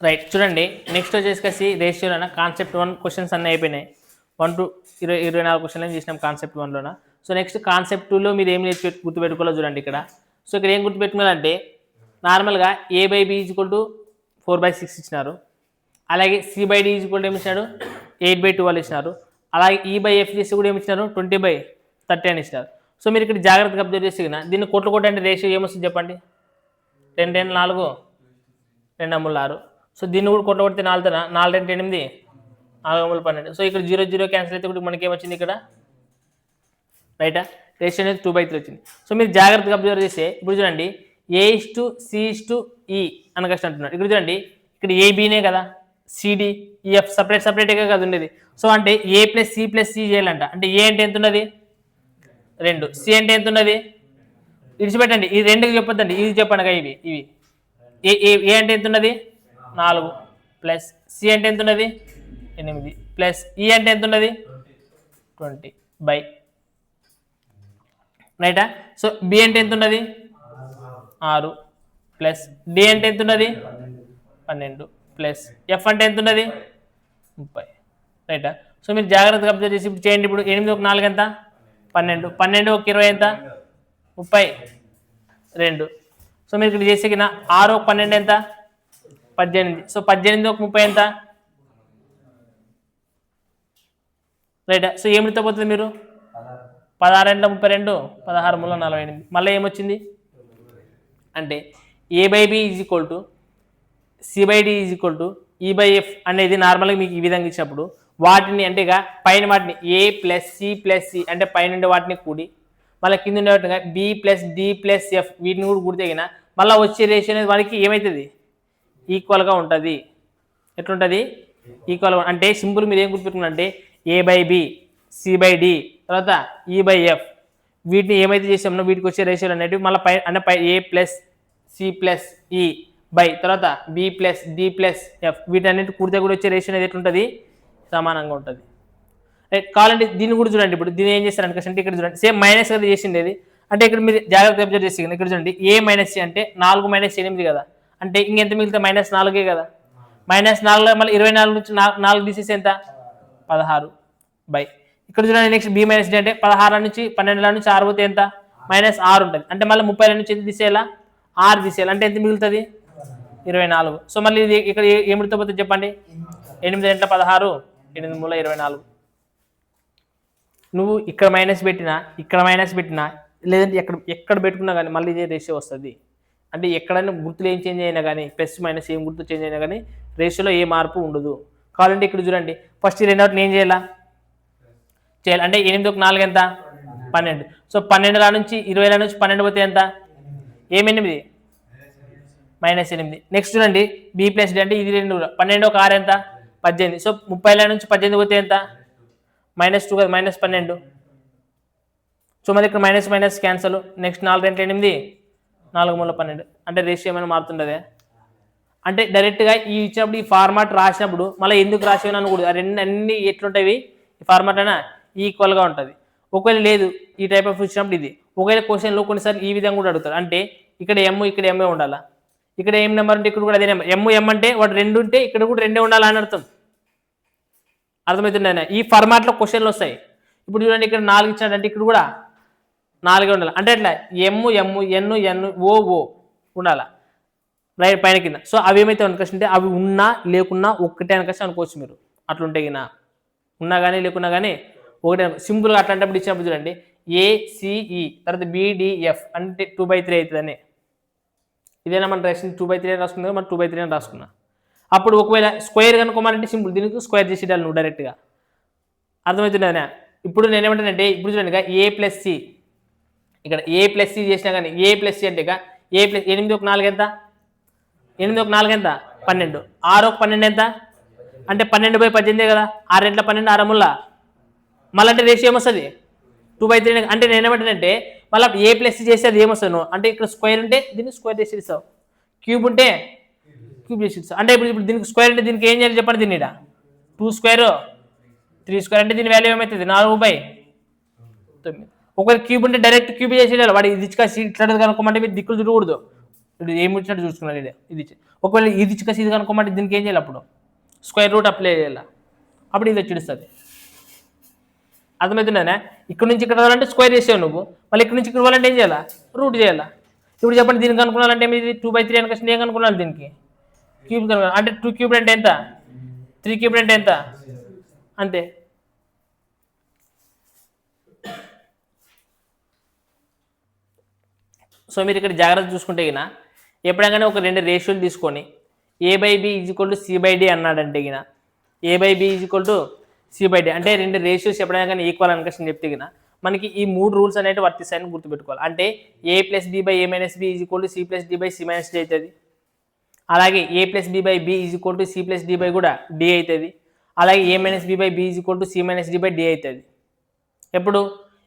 Right చూడండి. Next వచ్చేసి రేషియోలోన concept 1 questions అన్నీ అయిపోయినాయి. 1 to 24 క్వశ్చన్లు చేసినాం కాన్సెప్ట్ 1లోన. సో నెక్స్ట్ కాన్సెప్ట్ 2లో మీరు ఏం గుర్తుపెట్టుకోవాలో చూడండి ఇక్కడ. సో ఇక్కడ ఏం గుర్తుపెట్టుకోవాలంటే నార్మల్గా a/b = 4/6 ఇచ్చినారు. అలాగే c/d ఏమి ఇచ్చినాడు 8/12 ఇచ్చినారు. అలాగే e/f చేసి కూడా ఏమి ఇచ్చినారు 20/30 అని ఇచ్చినారు. సో మీరు ఇక్కడ జాగ్రత్తగా అబ్జర్వ్ చేసి దీన్ని కొట్టు అంటే రేషియో ఏమొస్తుంది చెప్పండి. 10 10 4 2 6. సో దీన్ని కూడా కొట్టబడితే 4 4 2 8 4 12. సో ఇక్కడ 0 0 క్యాన్సిల్ అయితే కూడా మనకి ఏమొచ్చింది ఇక్కడ రైటా రేషియో అనేది 2/3 వచ్చింది. సో మీరు జాగ్రత్తగా అబ్జర్వ్ చేస్తే ఇప్పుడు చూడండి a:c:e అని కష్టం అంటున్నాడు. ఇక్కడ చూడండి ఇక్కడ ఏబీనే కదా సిడి ఈఎఫ్ సపరేట్గా కదా ఉండేది. సో అంటే a+c+c చేయాలంట. అంటే ఏ అంటే ఎంత ఉన్నది 2, సి అంటే ఎంత ఉన్నది విడిచిపెట్టండి. ఇది 2కి చెప్పొద్దండి, ఇది చెప్పండి. ఇవి ఏ అంటే ఎంత ఉన్నది 4 ప్లస్ సి అంటే ఎంత ఉన్నది 8 ప్లస్ ఈ అంటే ఎంత ఉన్నది 20 రైటా. సో బి అంటే ఎంత ఉన్నది 6 ప్లస్ డి అంటే ఎంత ఉన్నది 12 ప్లస్ ఎఫ్ అంటే ఎంత ఉన్నది 30 రైటా. సో మీరు జాగ్రత్తగా అబ్జర్వ్ చేసి ఇప్పుడు చేయండి. ఇప్పుడు 8 ఒక 4 ఎంత 12, 12 ఒక 20 ఎంత 32. సో మీరు ఇక్కడ చేసేకిన 6 ఒక 12 ఎంత 18. సో 18 ఒక 30 ఎంత రైటా. సో ఏమిటితో పోతుంది మీరు 16 2 32 16 3 48. మళ్ళీ ఏమొచ్చింది అంటే a/b = c/d = e/f అనేది నార్మల్గా మీకు ఈ విధంగా ఇచ్చినప్పుడు వాటిని అంటే ఇక పైన వాటిని a+c+c అంటే పైన వాటిని కూడి మళ్ళీ కింద ఉండే వాటిని b+d+f వీటిని కూడా కూడితే గిన మళ్ళీ వచ్చే రేషియో అనేది వానికి ఏమవుతుంది ఈక్వల్గా ఉంటుంది. ఎట్లుంటుంది ఈక్వల్గా అంటే సింపుల్ మీరు ఏం గుర్తుపెట్టుకున్నారంటే a/b c/d తర్వాత e/f వీటిని ఏమైతే చేసామో వీటికి వచ్చే రేషియోలు అనేవి మళ్ళీ పై a+c+e తర్వాత b+d+f వీటన్నిటి కూడితే కూడా వచ్చే రేషియో అనేది ఎట్లుంటుంది సమానంగా ఉంటుంది. రైట్ కావాలంటే దీన్ని కూడా చూడండి. ఇప్పుడు దీన్ని ఏం చేస్తారు అంటే ఇక్కడ చూడండి సేమ్ మైనస్ కదా చేసిండేది. అంటే ఇక్కడ మీరు జాగ్రత్తగా అబ్జర్వ్ చేసి ఇక్కడ చూడండి a-c అంటే 4 - 8 కదా. అంటే ఇంకెంత మిగిలితే -4 కదా. -4లో మళ్ళీ 24 నుంచి 4 తీసేసి ఎంత 16 ఇక్కడ చూడండి. నెక్స్ట్ b-d అంటే 16 నుంచి 12 నుంచి 6 పోతే ఎంత -6 ఉంటుంది. అంటే మళ్ళీ 30 నుంచి ఎంత తీసేయాలా 6 తీసేయాలి. అంటే ఎంత మిగులుతుంది 24. సో మళ్ళీ ఇది ఇక్కడ ఏమిటితో పోతే చెప్పండి 8 2 16 8 3 24. నువ్వు ఇక్కడ మైనస్ పెట్టినా లేదంటే ఎక్కడ పెట్టుకున్నా కానీ మళ్ళీ ఇదే రేషియో వస్తుంది. అంటే ఎక్కడైనా గుర్తులు ఏం చేంజ్ అయినా కానీ ప్లస్ మైనస్ ఏం గుర్తు చేంజ్ అయినా కానీ రేషియోలో ఏ మార్పు ఉండదు. కావాలంటే ఇక్కడ చూడండి ఫస్ట్ 2 ఏం చేయాలి. అంటే 8 ఒక 4 ఎంత 12. సో 12 నుంచి 20 నుంచి 12 పోతే ఎంత -8 నెక్స్ట్ చూడండి b+d అంటే ఇది 2 12 ఒక 6 ఎంత 18. సో 30 నుంచి 18 పోతే ఎంత -2 కదా -12. సో మరి ఇక్కడ మైనస్ క్యాన్సల్. నెక్స్ట్ 4 2 8 4 3 12. అంటే రేషియో ఏమైనా మారుతుండదే. అంటే డైరెక్ట్గా ఈ ఇచ్చినప్పుడు ఈ ఫార్మాట్ రాసినప్పుడు మళ్ళీ ఎందుకు రాసేవని అనకూడదు. అన్ని ఎట్లుంటాయి ఈ ఫార్మాట్ అయినా ఈక్వల్గా ఉంటుంది. ఒకవేళ లేదు ఈ టైప్ ఆఫ్ ఇచ్చినప్పుడు ఇది ఒకవేళ క్వశ్చన్లో కొన్నిసార్లు ఈ విధంగా కూడా అడుగుతారు. అంటే ఇక్కడ ఇక్కడ ఎంఏ ఉండాలా, ఇక్కడ ఏం నెంబర్ ఉంటే ఇక్కడ కూడా అదే నెంబర్ ఎం అంటే వాడు 2 ఉంటే ఇక్కడ కూడా 2 ఉండాలా అని అర్థమవుతుండే. ఈ ఫార్మాట్లో క్వశ్చన్లు వస్తాయి. ఇప్పుడు చూడండి ఇక్కడ 4 ఇచ్చినట్టు ఇక్కడ కూడా 4 ఉండాలి. అంటే ఎట్లా ఎన్ ఓ ఉండాలా రైట్ పైన కింద. సో అవి ఏమైతే అనుకోవచ్చు అంటే అవి ఉన్నా లేకున్నా ఒక్కటే అనుకోవచ్చు అనుకోవచ్చు మీరు. అట్లుంటే గిన ఉన్నా కానీ లేకున్నా కానీ ఒకటే సింపుల్గా అట్లాంటప్పుడు ఇచ్చినప్పుడు చూడండి ACE తర్వాత BDF అంటే 2/3 అవుతుందని. ఇదేనా మన రాసింది 2/3 అని రాసుకున్నా మనం 2/3 అని రాసుకున్నా. అప్పుడు ఒకవేళ స్క్వేర్ కనుక్కోమంటే సింపుల్ దీనికి స్క్వేర్ చేసేయాలి నువ్వు డైరెక్ట్గా. అర్థమవుతుందా. ఇప్పుడు నేనేమంటానంటే ఇప్పుడు చూడండి A+C ఇక్కడ A+C చేసినా కానీ A+C అంటే ఇక 8 ఒక 4 ఎంత 8 ఒక 4 ఎంత 12 6 ఒక 12 ఎంత అంటే 12/18 కదా. 6 2 12 6 3 మళ్ళీ అంటే రేషియో ఏమొస్తుంది 2/3. అంటే నేనేమంటానంటే మళ్ళీ A+C చేస్తే అది ఏమొస్తుంది నువ్వు అంటే ఇక్కడ స్క్వేర్ ఉంటే దీన్ని స్క్వేర్ చేసి ఇస్తావు, క్యూబ్ ఉంటే క్యూబ్ చేసి ఇస్తావు. అంటే ఇప్పుడు దీనికి స్క్వేర్ అంటే దీనికి ఏం చేయాలి చెప్పండి. దీన్ని 2 స్క్వేర్ 3 స్క్వేర్ అంటే దీని వాల్యూ ఏమవుతుంది 4/9. ఒకవేళ క్యూబ్ ఉంటే డైరెక్ట్ క్యూబ్ చేసేయాలి. వాడు ఇది ఇట్లా కనుక్కోమంటే మీరు దిక్కులు చూడకూడదు. ఇప్పుడు ఏమి ఇచ్చినట్టు చూసుకున్నాను ఇది ఒకవేళ ఇది చిక్కసి ఇది కనుక్కోమంటే దీనికి ఏం చేయాలి అప్పుడు స్క్వేర్ రూట్ అప్లై చేయాలి అప్పుడు ఇది చూపిస్తుంది అర్థమవుతుందనే ఇక్కడ నుంచి ఇక్కడ రావాలంటే స్క్వేర్ చేసావు నువ్వు మళ్ళీ ఇక్కడ నుంచి ఇక్కడ రావాలంటే ఏం చేయాలా రూట్ చేయాలా ఇప్పుడు చెప్పండి దీనికి అనుకున్నాలంటే మీది 2/3 అని కష్టం ఏం కనుక్కున్నాను దీనికి క్యూబ్ కనుక్కున్నాను అంటే 2 క్యూబ్ అంటే ఎంత 3 క్యూబ్ అంటే ఎంత అంతే సో మీరు ఇక్కడ జాగ్రత్త చూసుకుంటే గిన ఎప్పుడైనా ఒక రెండు రేషియోలు తీసుకొని a/b = c/d అన్నాడంటే గిన a/b = c/d అంటే రెండు రేషియోస్ ఎప్పుడైనా కానీ ఈక్వల్ అనుకషన్ చెప్తే గిన మనకి ఈ మూడు రూల్స్ అనేవి వర్తిస్తాయని గుర్తుపెట్టుకోవాలి అంటే a + b/a - b = c + d/c - d అవుతుంది అలాగే a + b/b = c + d/ కూడా d అవుతుంది అలాగే a - b/b = c - d/d అవుతుంది ఎప్పుడు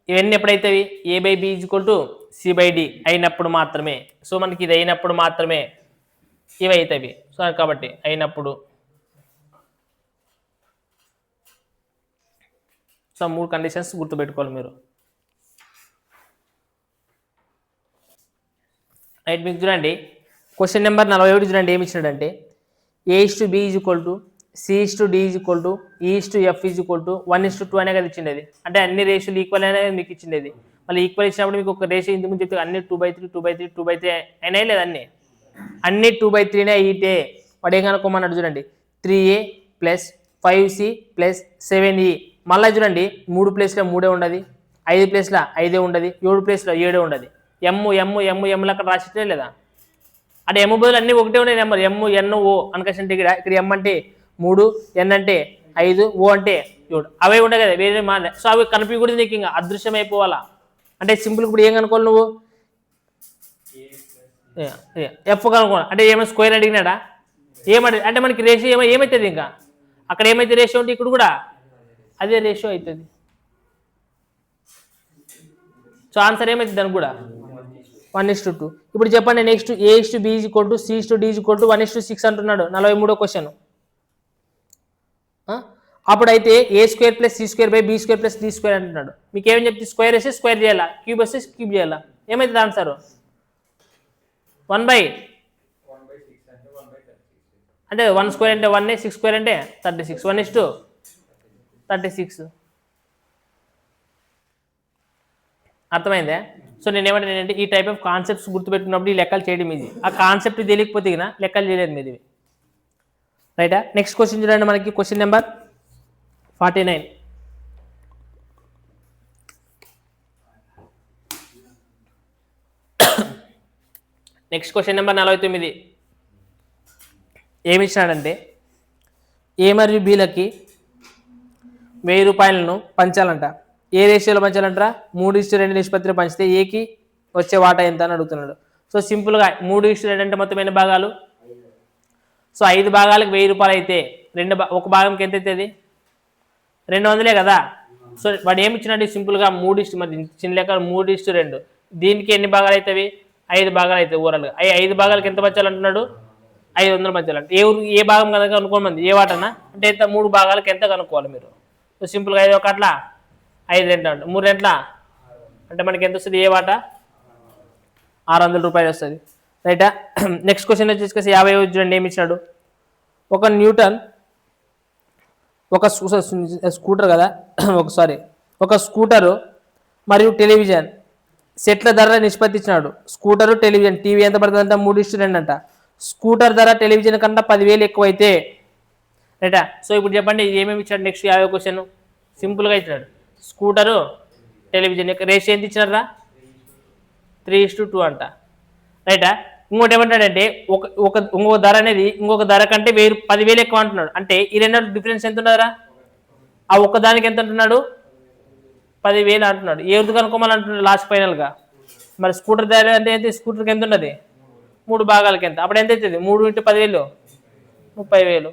ఇవన్నీ ఎప్పుడైతాయి a/b = c/d అయినప్పుడు మాత్రమే సో మనకి ఇది అయినప్పుడు మాత్రమే ఇవి అవుతాయి సో కాబట్టి అయినప్పుడు సో మూడు కండిషన్స్ గుర్తుపెట్టుకోవాలి మీరు రైట్ మీకు చూడండి క్వశ్చన్ నెంబర్ 41 చూడండి ఏమి ఇచ్చినాడంటే a/b = c/d = e/f = 1:2 అనే కదా ఇచ్చిండేది అంటే అన్ని రేషియోలు ఈక్వల్ అనేది మీకు ఇచ్చిండేది మళ్ళీ ఈక్వల్ ఇచ్చినప్పుడు మీకు ఒక రేషియో ఇంతకు ముందు చెప్తే అన్ని 2/3 2/3 2/3 అయినాయి లేదా అన్ని 2/3 అయితే వాడు ఏం కనుక్కోమన్నాడు చూడండి 3a + 5c + 7e మళ్ళీ చూడండి 3 ప్లేస్లో 3 ఉండదు 5 ప్లేస్లో 5 ఉండదు 7 ప్లేస్లో 7 ఉండదు ఎమ్ అక్కడ రాసిట్లే లేదా అంటే ఎమ్ బదులు అన్ని ఒకటే ఉన్నాయి నెంబర్ ఎన్ ఓ అనుకంటే ఇక్కడ ఎమ్ అంటే 3 ఎన్ అంటే 5 ఓ అంటే 7 అవే ఉండే కదా వేరే మానే సో అవి కనిపి కూడా నీకు ఇంకా అదృశ్యం అయిపోవాలా అంటే సింపుల్ ఇప్పుడు ఏం కనుక్కోవాలి నువ్వు ఎఫ్ కనుక్కోవాలి అంటే ఏమైనా స్క్వేర్ అడిగినాడా ఏమడి అంటే మనకి రేషియో ఏమవుతుంది ఇంకా అక్కడ ఏమైతే రేషియో ఉంటే ఇక్కడ కూడా అదే రేషియో అవుతుంది సో ఆన్సర్ ఏమవుతుంది దానికి కూడా 1:2 ఇప్పుడు చెప్పండి నెక్స్ట్ a/b = c/d = 1:6 అంటున్నాడు 43వ క్వశ్చన్ అప్పుడైతే a² + c² / b² + d² అంటున్నాడు మీకు ఏమని చెప్తే స్క్వేర్ వేస్తే స్క్వేర్ చేయాలా క్యూబ్ వేస్తే క్యూబ్ చేయాలా ఏమవుతుంది ఆన్సర్ 1/6 అంటే 1² అంటే 1 6² అంటే 36 1:36 అర్థమైందే సో నేను ఏమంటే ఈ టైప్ ఆఫ్ కాన్సెప్ట్స్ గుర్తుపెట్టుకున్నప్పుడు ఈ లెక్కలు చేయడం ఇది ఆ కాన్సెప్ట్ తెలియకపోతే లెక్కలు చేయలేదు మీది రైటా నెక్స్ట్ క్వశ్చన్ చూడండి మనకి question number 49 next question number 49 ఏమి ఇచ్చినాడంటే ఏ మరియు బీలకి 1000 రూపాయలను పంచాలంట ఏ రేషియోలో పంచాలంటారా 3:2 నిష్పత్తిలో పంచితే ఏకి వచ్చే వాటా ఎంత అని అడుగుతున్నాడు సో సింపుల్గా 3:2 అంటే మొత్తం ఎన్ని భాగాలు సో 5 భాగాలకు 1000 రూపాయలు అయితే ఒక భాగంకి ఎంత అవుతుంది 200 కదా సో వాడు ఏమి ఇచ్చినట్టు సింపుల్గా 3 మరి చిన్న లెక్క 3:2 దీనికి ఎన్ని భాగాలు అవుతాయి 5 భాగాలు అవుతాయి ఓవరాల్గా 5 భాగాలకు ఎంత పంచాలంటున్నాడు 500 పంచాలంటే ఏ భాగం కనుక కనుక్కోమంది ఏ వాటనా అంటే ఎంత 3 భాగాలకు ఎంత కనుక్కోవాలి మీరు సో సింపుల్గా 5 1 5 2 అంటే 3 2 అంటే మనకి ఎంత వస్తుంది ఏ వాటా 600 రూపాయలు వస్తుంది రైటా నెక్స్ట్ క్వశ్చన్ వచ్చేసి 50 చూడండి ఏమి ఇచ్చినాడు ఒక న్యూటన్ ఒక స్కూటర్ కదా ఒక స్కూటరు మరియు టెలివిజన్ సెట్ల ధర నిష్పత్తి ఇచ్చినాడు స్కూటరు టెలివిజన్ టీవీ ఎంత పడుతుందంట 3:2 అంట స్కూటర్ ధర టెలివిజన్ కన్నా 10,000 ఎక్కువ అయితే రైటా సో ఇప్పుడు చెప్పండి ఏమేమి ఇచ్చాడు నెక్స్ట్ 50 క్వశ్చన్ సింపుల్గా ఇచ్చినాడు స్కూటరు టెలివిజన్ యొక్క రేషియో ఎంత ఇచ్చినారా 3:2 అంట రైటా ఇంకోటి ఏమంటాడంటే ఇంకొక ధర అనేది ఇంకొక ధర కంటే 10,000 ఎక్కువ అంటున్నాడు అంటే ఈ రెండు డిఫరెన్స్ ఎంత ఉన్నదరా ఆ ఒక్క దానికి ఎంత అంటున్నాడు 10,000 అంటున్నాడు ఏది కనుక్కోమని అంటున్నాడు లాస్ట్ ఫైనల్గా మరి స్కూటర్ ధర అంటే ఎంత స్కూటర్కి ఎంత ఉన్నది 3 భాగాలకి ఎంత అప్పుడు ఎంత అవుతుంది 3 × 10,000 30,000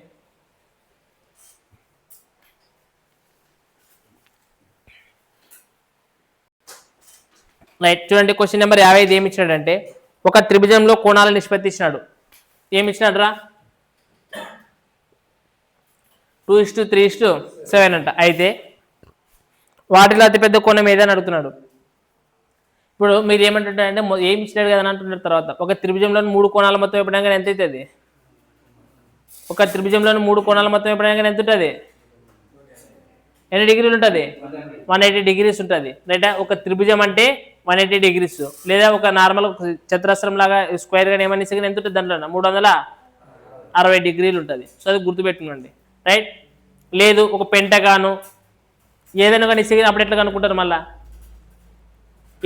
రైట్ చూడండి క్వశ్చన్ నెంబర్ 55 ఏమి ఇచ్చినాడంటే ఒక త్రిభుజంలో కోణాల నిష్పత్తి ఇచ్చినాడు ఏమి ఇచ్చినాడు రా 2:3:7 అంట అయితే వాటిలో అతిపెద్ద కోణం ఏదని అడుగుతున్నాడు ఇప్పుడు మీరు ఏమంటుంటారంటే ఏమి ఇచ్చినాడు కదా అని అంటున్నారు. తర్వాత ఒక త్రిభుజంలోని 3 కోణాల మొత్తం ఎప్పుడైనా ఎంత అవుతుంది? ఒక త్రిభుజంలోని 3 కోణాల మొత్తం ఎప్పుడైనా ఎంత ఉంటుంది? ఎన్ని డిగ్రీలు ఉంటుంది? 180 డిగ్రీస్ ఉంటుంది. రైటా? ఒక త్రిభుజం అంటే 180 డిగ్రీస్, లేదా ఒక నార్మల్ చతురస్రం లాగా స్క్వేర్ గా ఏమని ఎంత ఉంటుంది దాంట్లో? 360 డిగ్రీలు ఉంటుంది. సో అది గుర్తుపెట్టుకోండి. రైట్? లేదు ఒక పెంటగాను ఏదైనా కానీ ఇస్తే అప్పుడు ఎట్లా కనుక్కుంటారు? మళ్ళీ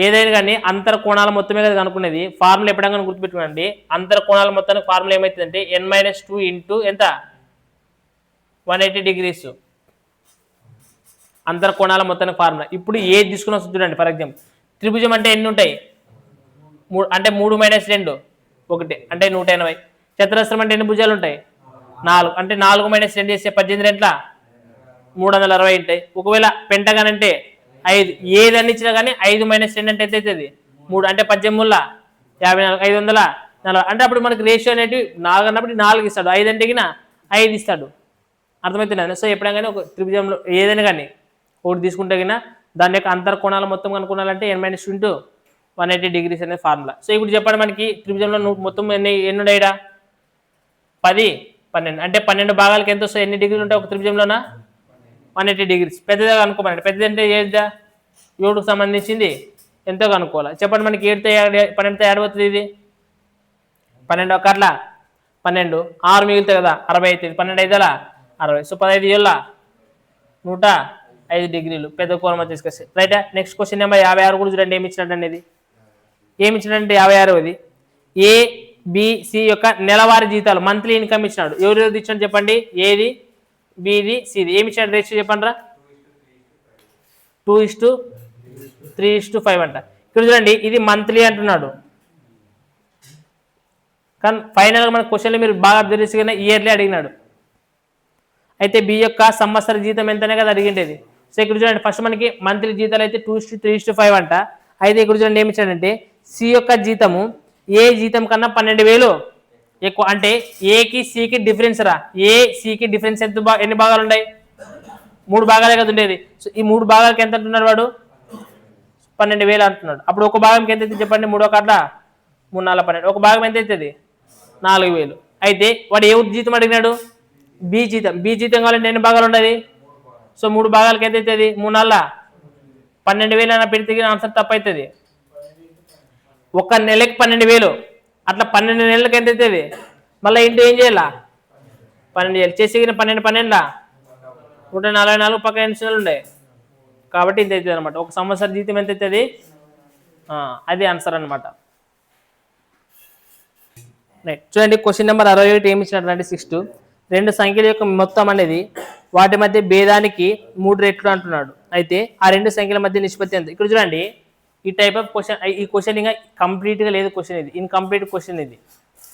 ఏదైనా కానీ అంతర కోణాల మొత్తమే కదా కనుక్కునేది. ఫార్ములా ఎప్పుడైనా గుర్తుపెట్టుకోండి. అంతర కోణాల మొత్తానికి ఫార్ములా ఏమవుతుందంటే n-2 ఇంటూ ఎంత? 180 డిగ్రీస్ అంతర కోణాల మొత్తానికి ఫార్ములా. ఇప్పుడు ఏది తీసుకుని వస్తుంది చూడండి. ఫర్ ఎగ్జాంపుల్ త్రిభుజం అంటే ఎన్ని ఉంటాయి? అంటే 3 - 2 1 అంటే 180. చతురస్రం అంటే ఎన్ని భుజాలు ఉంటాయి? 4 అంటే 4 - 2 చేస్తే 18 ఎంట్ల 360 ఉంటాయి. ఒకవేళ పెంటగాన్ అంటే 5, ఏదన్ని ఇచ్చినా కానీ 5 - 2 అంటే ఎంత అవుతుంది? 3 అంటే 18 54 540 అంటే అప్పుడు మనకి రేషియో అనేది 4 అన్నప్పుడు 4 ఇస్తాడు, 5 అంటే 5 ఇస్తాడు. అర్థమవుతుంది. సో ఎప్పుడైనా కానీ ఒక త్రిభుజంలో ఏదైనా కానీ ఒకటి తీసుకుంటే కన్నా దాని యొక్క అంతర్ కోణాల మొత్తం కనుక్కున్నాలంటే n-2 ఇంటూ 180 డిగ్రీస్ అనే ఫార్ములా. సో ఇప్పుడు చెప్పండి, మనకి త్రిభుజంలో మొత్తం ఎన్ని ఉన్నాయిడా? 10 12 అంటే 12 భాగాలకి ఎంత వస్తాయి? ఎన్ని డిగ్రీలు ఉంటాయి ఒక త్రిభుజంలోనా? 180 డిగ్రీస్. పెద్దదిగా కనుక్కోమండి. పెద్దది అంటే ఏదా? 7కు సంబంధించింది ఎంతో కనుక్కోవాలి. చెప్పండి, మనకి 7తో 12తో యాడ్ అవుతుంది. ఇది 12 ఒక అట్లా 12 6 మిగులుతాయి కదా 60 అవుతుంది. 12 5 60. సో 15 ఏళ్ళ 105 డిగ్రీలు పెద్ద కోణం తీసుకొస్తే. రైటా? నెక్స్ట్ క్వశ్చన్ నెంబర్ 56 కూడా చూడండి. ఏమి ఇచ్చినట్టు అనేది ఏమి ఇచ్చినట్టు 56ది ABC యొక్క నెలవారీ జీతాలు మంత్లీ ఇన్కమ్ ఇచ్చినాడు. ఎవరు ఇచ్చినట్టు చెప్పండి? ఏది, బిది, సిది. ఏమి ఇచ్చినట్టు రేషియో చెప్పండి రా? 2:3:5 అంట. ఇక్కడ చూడండి, ఇది మంత్లీ అంటున్నాడు, కానీ ఫైనల్గా మన క్వశ్చన్లు మీరు బాగా అబ్జర్వ్ చేసి ఇయర్లీ అడిగినాడు. అయితే బి యొక్క సంవత్సర జీతం ఎంతనే కదా అడిగిండేది. సో ఇక్కడ చూడండి, ఫస్ట్ మనకి మంత్లీ జీతాలు అయితే 2:3:5 అంట. అయితే ఇక్కడ చూడండి ఏమి ఇచ్చాడంటే సి యొక్క జీతము ఏ జీతం కన్నా 12,000 ఎక్కువ. అంటే ఏకి సికి డిఫరెన్స్ రా. ఏ సికి డిఫరెన్స్ ఎన్ని భాగాలు ఉన్నాయి? 3 భాగాలే కదా ఉండేది. సో ఈ 3 భాగాలకి ఎంత అంటున్నాడు వాడు? 12,000 అంటున్నాడు. అప్పుడు ఒక భాగంకి ఎంత అవుతుంది చెప్పండి? 3 ఒక అట్లా 3 4 12. ఒక భాగం ఎంత అవుతుంది? 4,000. అయితే వాడు ఏ జీతం అడిగినాడు? బి జీతం. బి జీతం కావాలంటే ఎన్ని భాగాలు ఉండదు? సో 3 భాగాలకి ఎంత అవుతుంది? 3 4 12,000 అన్న పెడితే ఆన్సర్ తప్పు అవుతుంది. ఒక నెలకి 12,000 అట్లా 12 నెలలకి ఎంత అవుతుంది? మళ్ళీ ఇంటూ ఏం చేయాలా? 12 చేయాలి. చేసి 12 12 144 పక్క ఎన్ని నెలలు ఉన్నాయి కాబట్టి ఇంత అవుతుంది అనమాట. ఒక సంవత్సర జీతం ఎంత అవుతుంది? అది ఆన్సర్ అనమాట. రైట్. చూడండి క్వశ్చన్ నెంబర్ 61 ఏమి ఇచ్చినట్టు 6 రెండు సంఖ్యల యొక్క మొత్తం అనేది వాటి మధ్య భేదానికి 3 రెట్లు అంటున్నాడు. అయితే ఆ రెండు సంఖ్యల మధ్య నిష్పత్తి ఎంత? ఇక్కడ చూడండి, ఈ టైప్ ఆఫ్ క్వశ్చన్, ఈ క్వశ్చన్ ఇంకా కంప్లీట్గా లేదు. క్వశ్చన్ ఇది ఇన్కంప్లీట్ క్వశ్చన్ ఇది.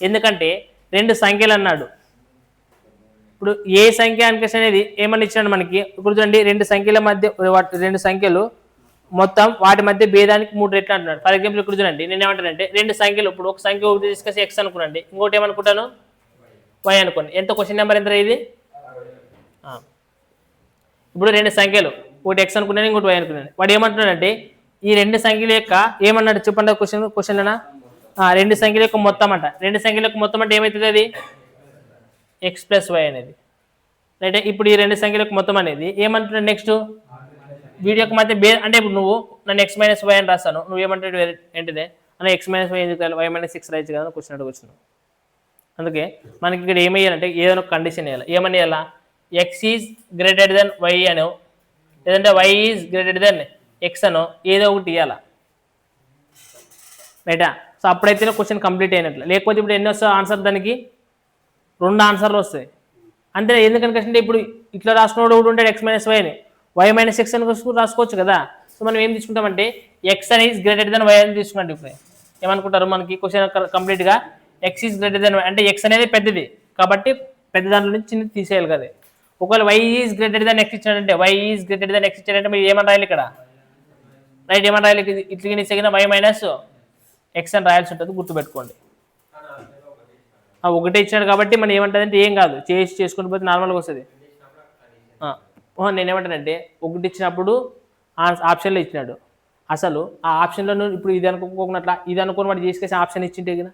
ఎందుకంటే రెండు సంఖ్యలు అన్నాడు. ఇప్పుడు ఏ సంఖ్య అనికేషన్ అనేది ఏమని ఇచ్చినాడు మనకి? ఇప్పుడు చూడండి, రెండు సంఖ్యల మధ్య రెండు సంఖ్యలు మొత్తం వాటి మధ్య భేదానికి 3 రెట్లు అంటున్నాడు. ఫర్ ఎగ్జాంపుల్ ఇక్కడ చూడండి, నేను ఏమంటానంటే రెండు సంఖ్యలు, ఇప్పుడు ఒక సంఖ్య ఒకటి తీసుకొచ్చి ఎక్స్ అనుకున్నాండి, ఇంకోటి ఏమనుకుంటాను వై అనుకోండి. ఎంత క్వశ్చన్ నెంబర్ ఎంత ఇది? ఇప్పుడు రెండు సంఖ్యలు, ఒకటి ఎక్స్ అనుకున్నాను, ఇంకోటి వై అనుకున్నాను. వాడు ఏమంటున్నాడంటే ఈ రెండు సంఖ్యల యొక్క ఏమన్నాడు చెప్పండి క్వశ్చన్లోనా? రెండు సంఖ్యల యొక్క మొత్తం అంట. రెండు సంఖ్యల యొక్క మొత్తం అంటే ఏమవుతుంది? అది ఎక్స్ ప్లస్ వై అనేది. రైట్. ఇప్పుడు ఈ రెండు సంఖ్యల యొక్క మొత్తం అనేది ఏమంటున్నాడు నెక్స్ట్? వీడి యొక్క మధ్య అంటే ఇప్పుడు నువ్వు నన్ను ఎక్స్ మైనస్ వై అని రాస్తాను, నువ్వు ఏమంటాడు ఏంటిదే అని ఎక్స్ మైనస్ వై ఎందుకు వై మైనస్ 6 రాయచ్చు కదా క్వశ్చన్ అడుగుతున్నావు. అందుకే మనకి ఇక్కడ ఏమయ్యాలంటే ఏదైనా కండిషన్ వేయాలి. ఏమని వేయాలా? X is greater than Y అనో, లేదంటే Y is greater than X అనో ఏదో ఒకటి ఇవ్వాలా. రైటా? సో అప్పుడైతేనే క్వశ్చన్ కంప్లీట్ అయినట్లు. లేకపోతే ఇప్పుడు ఎన్ని వస్తాయి ఆన్సర్? దానికి 2 ఆన్సర్లు వస్తాయి అంతే. ఎందుకంటే ఇప్పుడు ఇట్లా రాసుకున్నాడు ఒకటి ఉంటాడు ఎక్స్ మైనస్ వై అని, వై మైనస్ ఎక్స్ అని రాసుకోవచ్చు కదా. సో మనం ఏం తీసుకుంటామంటే ఎక్స్ అనేది గ్రేటర్ దెన్ వై అని తీసుకున్నాం. ఇప్పుడు ఏమనుకుంటారు మనకి క్వశ్చన్ కంప్లీట్గా X is greater than Y అంటే ఎక్స్ అనేది పెద్దది కాబట్టి పెద్ద దాంట్లో నుంచి చిన్నది తీసేయాలి కదా. ఒకవేళ y is greater than x ఇచ్చాడంటే y is greater than x ఇచ్చాడంటే మీరు ఏమని రాయాలి ఇక్కడ? రైట్. ఏమని రాయాలి? ఇట్లా సెకండ్ వై మైనస్ ఎక్స్ అని రాయాల్సి ఉంటుంది, గుర్తుపెట్టుకోండి. ఒకటే ఇచ్చాడు కాబట్టి మనం ఏమంటుందంటే ఏం కాదు, చేసుకుని పోతే నార్మల్గా వస్తుంది. నేనేమంటానంటే ఒకటి ఇచ్చినప్పుడు ఆప్షన్లో ఇచ్చినాడు, అసలు ఆ ఆప్షన్లో ఇప్పుడు ఇది అనుకోకున్నట్లా ఇది అనుకోని వాడు చేసుకేసి ఆప్షన్ ఇచ్చింటే కదా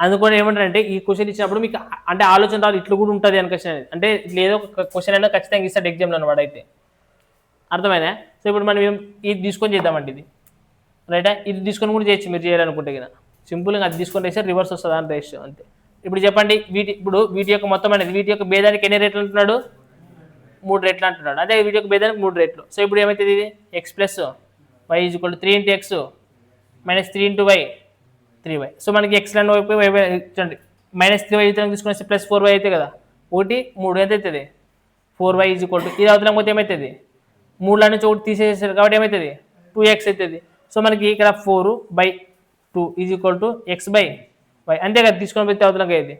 అందుకని ఏమంటారంటే ఈ క్వశ్చన్ ఇచ్చినప్పుడు మీకు అంటే ఆలోచన రాదు ఇట్లా కూడా ఉంటుంది అని క్వశ్చన్ అనేది అంటే లేదో ఒక క్వశ్చన్ అయినా ఖచ్చితంగా ఇస్తాడు ఎగ్జామ్లో అనమాట అయితే అర్థమైనా సో ఇప్పుడు మనం ఇది తీసుకొని చేద్దామండి ఇది రైటా ఇది తీసుకొని కూడా చేయొచ్చు మీరు చేయాలనుకుంటే కదా సింపుల్గా అది తీసుకొని వేస్తే రివర్స్ వస్తుంది అని రేషియో అంతే ఇప్పుడు చెప్పండి వీటి యొక్క మొత్తం అనేది వీటి యొక్క భేదానికి ఎన్ని రేట్లు అంటున్నాడు 3 రేట్లు అంటున్నాడు అదే వీటి యొక్క భేదానికి 3 రేట్లు సో ఇప్పుడు ఏమవుతుంది ఇది X plus why is equal to 3 into X minus 3 into Y 3y so మనకి ఎక్స్ అండ్ వై చూడండి -3y తీసుకుని ప్లస్ 4y అయితే కదా 1 3 ఎంత అవుతుంది 4y ఈజ్ ఈక్వల్ టు ఇది అవతలం పోతే ఏమవుతుంది 3 నుంచి 1 తీసేసారు కాబట్టి ఏమవుతుంది 2x అవుతుంది సో మనకి ఇక్కడ 4/2 is equal to X by Y అంతే కదా తీసుకొని పోతే అవతలంకి అయింది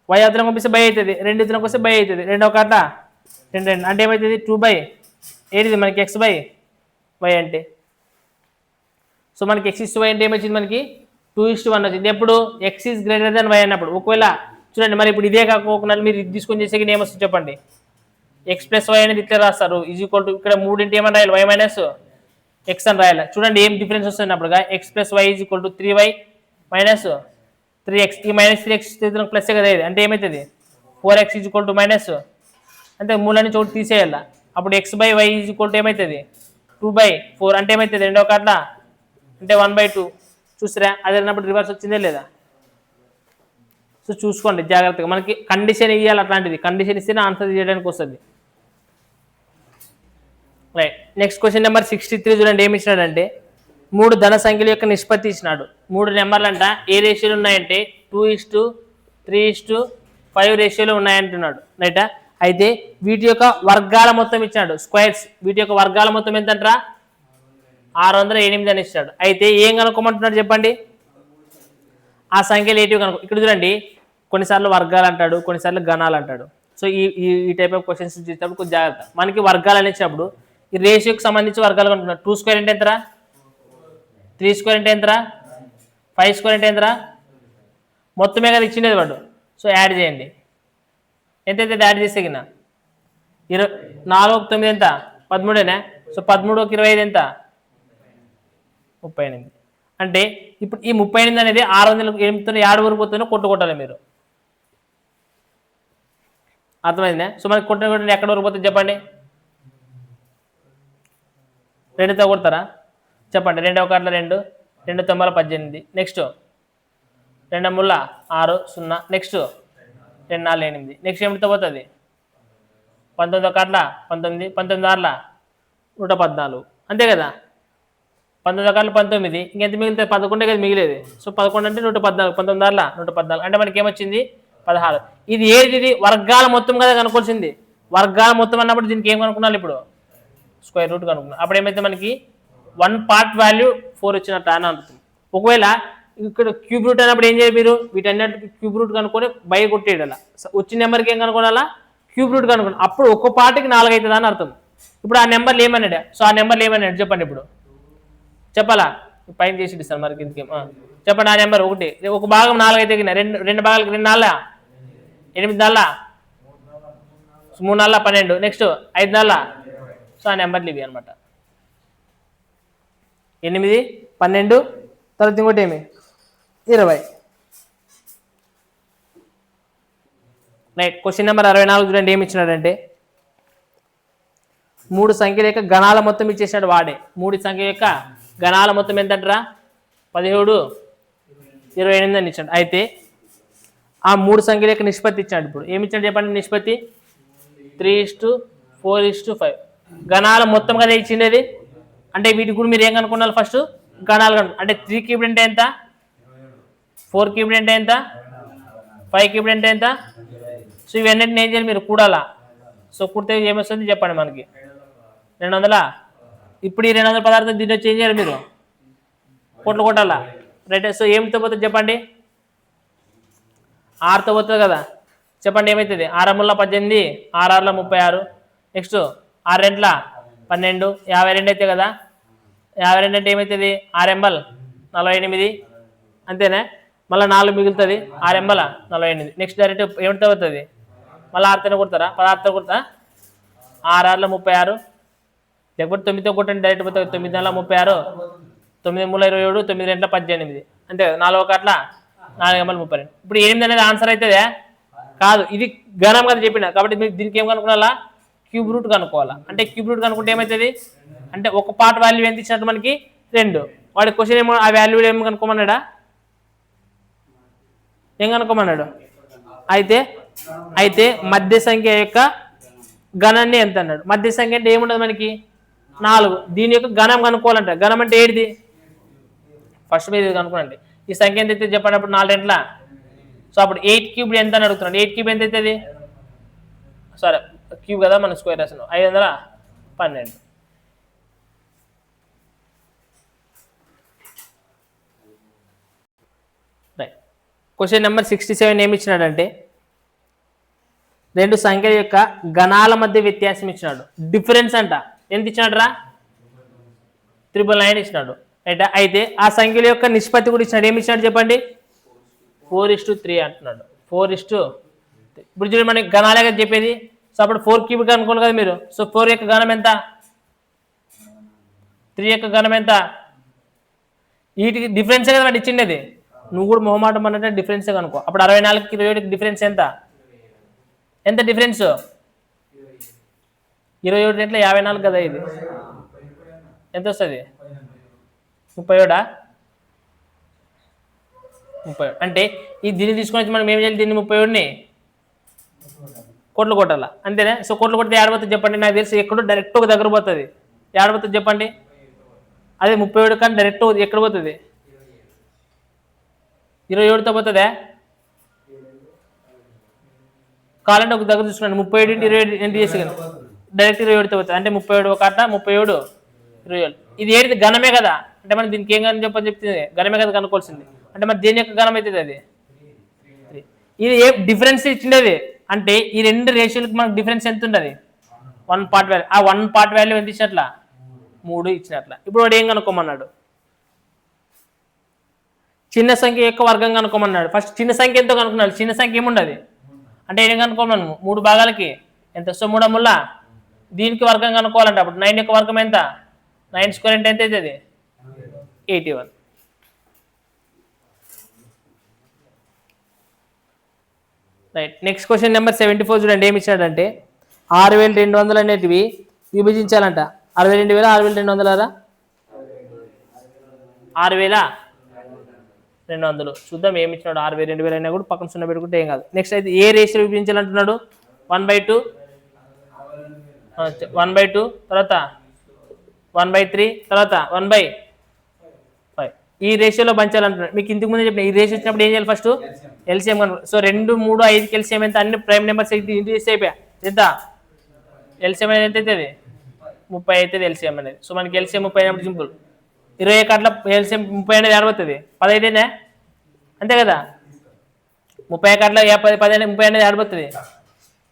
వై అవతలం పంపిస్తే బై అవుతుంది 2 ఇతరంకి వస్తే బై అవుతుంది రెండవ కాట 2 అంటే ఏమవుతుంది 2 ఏది మనకి ఎక్స్ బై వై అంటే సో మనకి x/y అంటే ఏమొచ్చింది మనకి 2:1 వచ్చింది ఎప్పుడు x is greater then y అన్నప్పుడు ఒకవేళ చూడండి మరి ఇప్పుడు ఇదే కాకుండా మీరు ఇది తీసుకొని చేసేకి ఏమొస్తుంది చెప్పండి ఎక్స్ ప్లస్ వై అనేది ఇట్లా రాస్తారు ఈజ్ ఈక్వల్ టు ఇక్కడ 3 ఇంటి ఏమని రాయాలి y మైనస్ ఎక్స్ అని రాయాలి చూడండి ఏం డిఫరెన్స్ వస్తుంది అప్పుడుగా x plus why is equal to 3y minus 3x ఈ -3x ప్లస్ కదా ఇది అంటే ఏమవుతుంది 4x is equal to minus అంటే 3 నుంచి 1 తీసేయాలి అప్పుడు x/y ఈజ్ ఈక్వల్ టు ఏమవుతుంది 2/4 అంటే ఏమవుతుంది రెండో కాట్ల అంటే 1/2 చూసారా అదే అన్నప్పుడు రివర్స్ వచ్చిందే లేదా సో చూసుకోండి జాగ్రత్తగా మనకి కండిషన్ ఇవ్వాలి అట్లాంటిది కండిషన్ ఇస్తేనే ఆన్సర్ చేయడానికి వస్తుంది రైట్ నెక్స్ట్ క్వశ్చన్ నెంబర్ 63 చూడండి ఏమి ఇచ్చినాడంటే 3 ధన సంఖ్యల యొక్క నిష్పత్తి ఇచ్చినాడు 3 నెంబర్లు అంట ఏ రేషియోలు ఉన్నాయంటే 2:3:5 రేషియోలో ఉన్నాయంటున్నాడు రైటా అయితే వీటి యొక్క వర్గాల మొత్తం ఇచ్చినాడు స్క్వేర్స్ వీటి యొక్క వర్గాల మొత్తం ఎంత అంటారా 608 అని ఇచ్చాడు అయితే ఏం కనుక్కోమంటున్నాడు చెప్పండి ఆ సంఖ్యలు ఏటివి కనుక్కో ఇక్కడ చూడండి కొన్నిసార్లు వర్గాలు అంటాడు కొన్నిసార్లు గణాలు అంటాడు సో ఈ టైప్ ఆఫ్ క్వశ్చన్స్ చేసేటప్పుడు కొంచెం జాగ్రత్త మనకి వర్గాలు అనేసినప్పుడు ఈ రేషియోకి సంబంధించి వర్గాలు కనుక్కున్నాడు 2² అంటే ఎంతరా 3² అంటే ఎంతరా 5² అంటే ఎంతరా మొత్తమే కదా ఇచ్చినది వాడు సో యాడ్ చేయండి ఎంతైతే యాడ్ చేస్తే కింద 4 ఎంత 13 సో 13 ఎంత 38 అంటే ఇప్పుడు ఈ 38 అనేది 608 ఏడు వరకు పోతుందో కొట్టుకోవాలి మీరు అర్థమైందా సో మనకి కొట్టిన ఎక్కడ వరకు పోతుంది చెప్పండి 2తో కొడతారా చెప్పండి 2 1 2 2 9 18 నెక్స్ట్ 2 3 6 0 నెక్స్ట్ 2 4 8 నెక్స్ట్ ఏమిటితో పోతుంది 19 1 19 19 6 114 అంతే కదా 19 19 ఇంకెంత మిగిలితే 11 కదా మిగిలేదు సో 11 అంటే 114 19 114 అంటే మనకి ఏమొచ్చింది 16 ఇది ఏది వర్గాల మొత్తం కదా కనుక్కోవాల్సింది వర్గాల మొత్తం అన్నప్పుడు దీనికి ఏం కనుక్కున్నాను ఇప్పుడు స్క్వేర్ రూట్ కనుక్కున్నాను అప్పుడు ఏమైతే మనకి 1 పార్ట్ వాల్యూ 4 వచ్చినట్టు అని అనుకుంటుంది ఒకవేళ ఇక్కడ క్యూబ్ రూట్ అన్నప్పుడు ఏం చేయాలి మీరు వీటన్నిటికి క్యూబ్ రూట్ కనుక్కొని బై కొట్టేయాల వచ్చిన నెంబర్కి ఏం కనుక్కోవాలా క్యూబ్ రూట్ కనుక్కోండి అప్పుడు ఒక్క పార్ట్కి 4 అవుతుంది అని అర్థం ఇప్పుడు ఆ నెంబర్లు ఏమన్నాడు సో ఆ నెంబర్లు ఏమన్నాడు చెప్పండి ఇప్పుడు చెప్పాలా పైన చేసి ఇస్తాను మరి ఇంతకేం చెప్పండి ఆ నెంబర్ ఒకటి ఒక భాగం 4 అయితే రెండు భాగాలకి 2 4 8 4 3 4 12 నెక్స్ట్ 5 4 సో ఆ నెంబర్లు ఇవి అనమాట 8 12 తర్వాత ఇంకోటి ఏమి 20 రైట్ క్వశ్చన్ నెంబర్ 64 చూడండి ఏమి ఇచ్చినాడంటే 3 సంఖ్యల యొక్క గణాల మొత్తం ఇచ్చేసాడు వాడే 3 సంఖ్యల యొక్క గణాల మొత్తం ఎంత అంటారా 17 28 అని ఇచ్చాడు అయితే ఆ 3 సంఖ్యల యొక్క నిష్పత్తి ఇచ్చాడు ఇప్పుడు ఏమి ఇచ్చాడు చెప్పండి నిష్పత్తి 3:4:5 గణాల మొత్తం కదా ఇచ్చిండేది అంటే వీటి కూడా మీరు ఏం కనుక్కున్నారు ఫస్ట్ గణాలు కనుక అంటే 3 క్యూబ్డ్ అంటే ఎంత 4 క్యూబ్డ్ అంటే ఎంత 5 క్యూబ్డ్ అంటే ఎంత సో ఇవన్నిటిని ఏం చేయాలి మీరు కూడాలా సో కూడితే ఏమొస్తుంది చెప్పండి మనకి 200 ఇప్పుడు ఈ 200 పదార్థం దీన్ని వచ్చి ఏం చేయాలి మీరు కోట్లు కొట్టాలా రైట్ సో ఏమితో పోతుంది చెప్పండి 6తో పోతుంది కదా చెప్పండి ఏమవుతుంది 6 18 6 36 నెక్స్ట్ 6 12 52 అయితే కదా 52 అంటే ఏమవుతుంది 6 48 అంతేనా మళ్ళీ 4 మిగులుతుంది 6 48 నెక్స్ట్ డైరెక్ట్ ఏమిటితో అవుతుంది మళ్ళీ 6తో కొడతారా 16తో కొడతా 6 36 లేకపోతే 9తో కొట్టండి డైరెక్ట్ పోతుంది. 9×36 9×27 9×18 అంతే కదా. 4 ఒకట్ల 4×32. ఇప్పుడు 8 అనేది ఆన్సర్ అవుతుందా? కాదు, ఇది ఘనం కదా చెప్పిన. కాబట్టి మీరు దీనికి ఏం కనుక్కోవాలా? Cube root కనుక్కోవాలా. అంటే క్యూబ్ రూట్ కనుక్కుంటే ఏమవుతుంది అంటే ఒక పార్ట్ వాల్యూ ఎంత ఇచ్చినట్టు మనకి 2. వాడి క్వశ్చన్ ఏమో ఆ వాల్యూ ఏం కనుక్కోమన్నాడా? ఏం కనుక్కోమన్నాడు? అయితే మధ్య సంఖ్య యొక్క ఘనాన్ని ఎంత అన్నాడు. మధ్య సంఖ్య అంటే ఏముండదు మనకి 4. దీని యొక్క ఘనం కనుక్కోవాలంట. ఘనం అంటే ఏడిది? ఫస్ట్ మీరు ఇది కనుక్కోండి. ఈ సంఖ్య ఎంత అయితే చెప్పండి. అప్పుడు 4 రెంట్ల. సో అప్పుడు 8 క్యూబ్ ఎంత అని అడుగుతున్నాడు. 8 క్యూబ్ ఎంత అవుతుంది? సరే క్యూబ్ కదా మనం స్క్వేర్ రాస్తున్నాం. 512. రైట్. క్వశ్చన్ నెంబర్ 67 ఏమి ఇచ్చినాడంటే 2 సంఖ్యల యొక్క గణాల మధ్య వ్యత్యాసం ఇచ్చినాడు. డిఫరెన్స్ అంట. ఎంత ఇచ్చినాడు రా? 999 ఇచ్చినాడు. రైట్. అయితే ఆ సంఖ్యల యొక్క నిష్పత్తి కూడా ఇచ్చినాడు. ఏమి ఇచ్చినాడు చెప్పండి? 4:3 అంటున్నాడు. 4:3. ఇప్పుడు చూడండి మనకి గణాలే కదా చెప్పేది. సో అప్పుడు 4 క్యూబ్ అనుకోవాలి కదా మీరు. సో 4 యొక్క ఘనం ఎంత? 3 యొక్క ఘనం ఎంత? వీటికి డిఫరెన్సే కదా వాటి ఇచ్చిండేది. నువ్వు కూడా మొహమాటం అన్నట్టే డిఫరెన్సే కనుకో. అప్పుడు 64కి 27కి డిఫరెన్స్ ఎంత? ఎంత డిఫరెన్స్? 27 రెట్ల 54 కదా. ఇది ఎంత వస్తుంది? 37. 30. అంటే ఈ దీన్ని తీసుకొని వచ్చి మనం ఏం చేయాలి? దీన్ని 37ని కోట్లు కొట్టాలా, అంతేనా? సో కోట్లు కొడితే ఏడబోతుంది చెప్పండి. నాకు తెలిసి ఎక్కడో డైరెక్ట్ ఒక దగ్గర పోతుంది. ఏడబోతుంది చెప్పండి? అదే 37 కానీ డైరెక్ట్ ఎక్కడ పోతుంది? 27తో పోతుందా? కావాలంటే ఒక దగ్గర చూసుకోండి. 37 27 ఎంత చేసి డైరెక్ట్ 27తో పోతుంది. అంటే 37 ఒక అట్ట 37 27. ఇది ఏది? ఘనమే కదా. అంటే మనం దీనికి ఏం కానీ చెప్తుంది? ఘనమే కదా కనుక్కోవాల్సింది. అంటే మరి దేని యొక్క ఘనం అవుతుంది? అది ఇది ఏ డిఫరెన్స్ ఇచ్చిండేది. అంటే ఈ 2 రేషియోలకు మనకు డిఫరెన్స్ ఎంత ఉంటుంది? 1 పార్ట్ వాల్యూ. ఆ 1 పార్ట్ వాల్యూ ఎంత ఇచ్చినట్ల? 3 ఇచ్చినట్ల. ఇప్పుడు వాడు ఏం కనుక్కోమన్నాడు? చిన్న సంఖ్య యొక్క వర్గం కనుక్కోమన్నాడు. ఫస్ట్ చిన్న సంఖ్య ఎంతో కనుక్కున్నాడు. చిన్న సంఖ్య ఏముండదు. అంటే ఏం కనుక్కోమన్నాను? 3 భాగాలకి ఎంత? సో 3 ముళ్ళ దీనికి వర్గం కనుక్కోవాలంటే అప్పుడు 9 యొక్క వర్గం ఎంత? 9² అంటే ఎంత అవుతుంది? 81. రైట్. నెక్స్ట్ క్వశ్చన్ నెంబర్ 74 చూడండి. ఏమి ఇచ్చాడంటే 6200 అనేటివి విభజించాలంట. 62,000 6200 6200. చూద్దాం ఏమి ఇచ్చినాడు. 62,000 అయినా కూడా పక్కన 0 పెట్టుకుంటే ఏం కాదు. నెక్స్ట్ అయితే ఏ రేషియో విభజించాలంటున్నాడు? 1/2 1/2 తర్వాత 1/3 తర్వాత 1/5 ఈ రేషియోలో పంచాలంటున్నాడు. మీకు ఇంతకు ముందే చెప్పిన ఈ రేషియో వచ్చినప్పుడు ఏం చేయాలి? ఫస్ట్ ఎల్సిఎం కనుక. సో 2 3 5కి ఎల్సిఎం ఎంత? అన్ని ప్రైమ్ నెంబర్స్ ఇంట్రడ్యూస్ అయిపోయా. ఎంత ఎల్సిఎం అనేది? ఎంత అవుతుంది? 30 అవుతుంది ఎల్సిఎం అనేది. సో మనకి ఎల్సిఎం 30 అయినప్పుడు సింపుల్. 20 అట్లా ఎల్సిఎం 30 అనేది ఆడబోతుంది. 10 అయితేనే అంతే కదా. 30 అట్లా 10 30 అనేది ఆడబోతుంది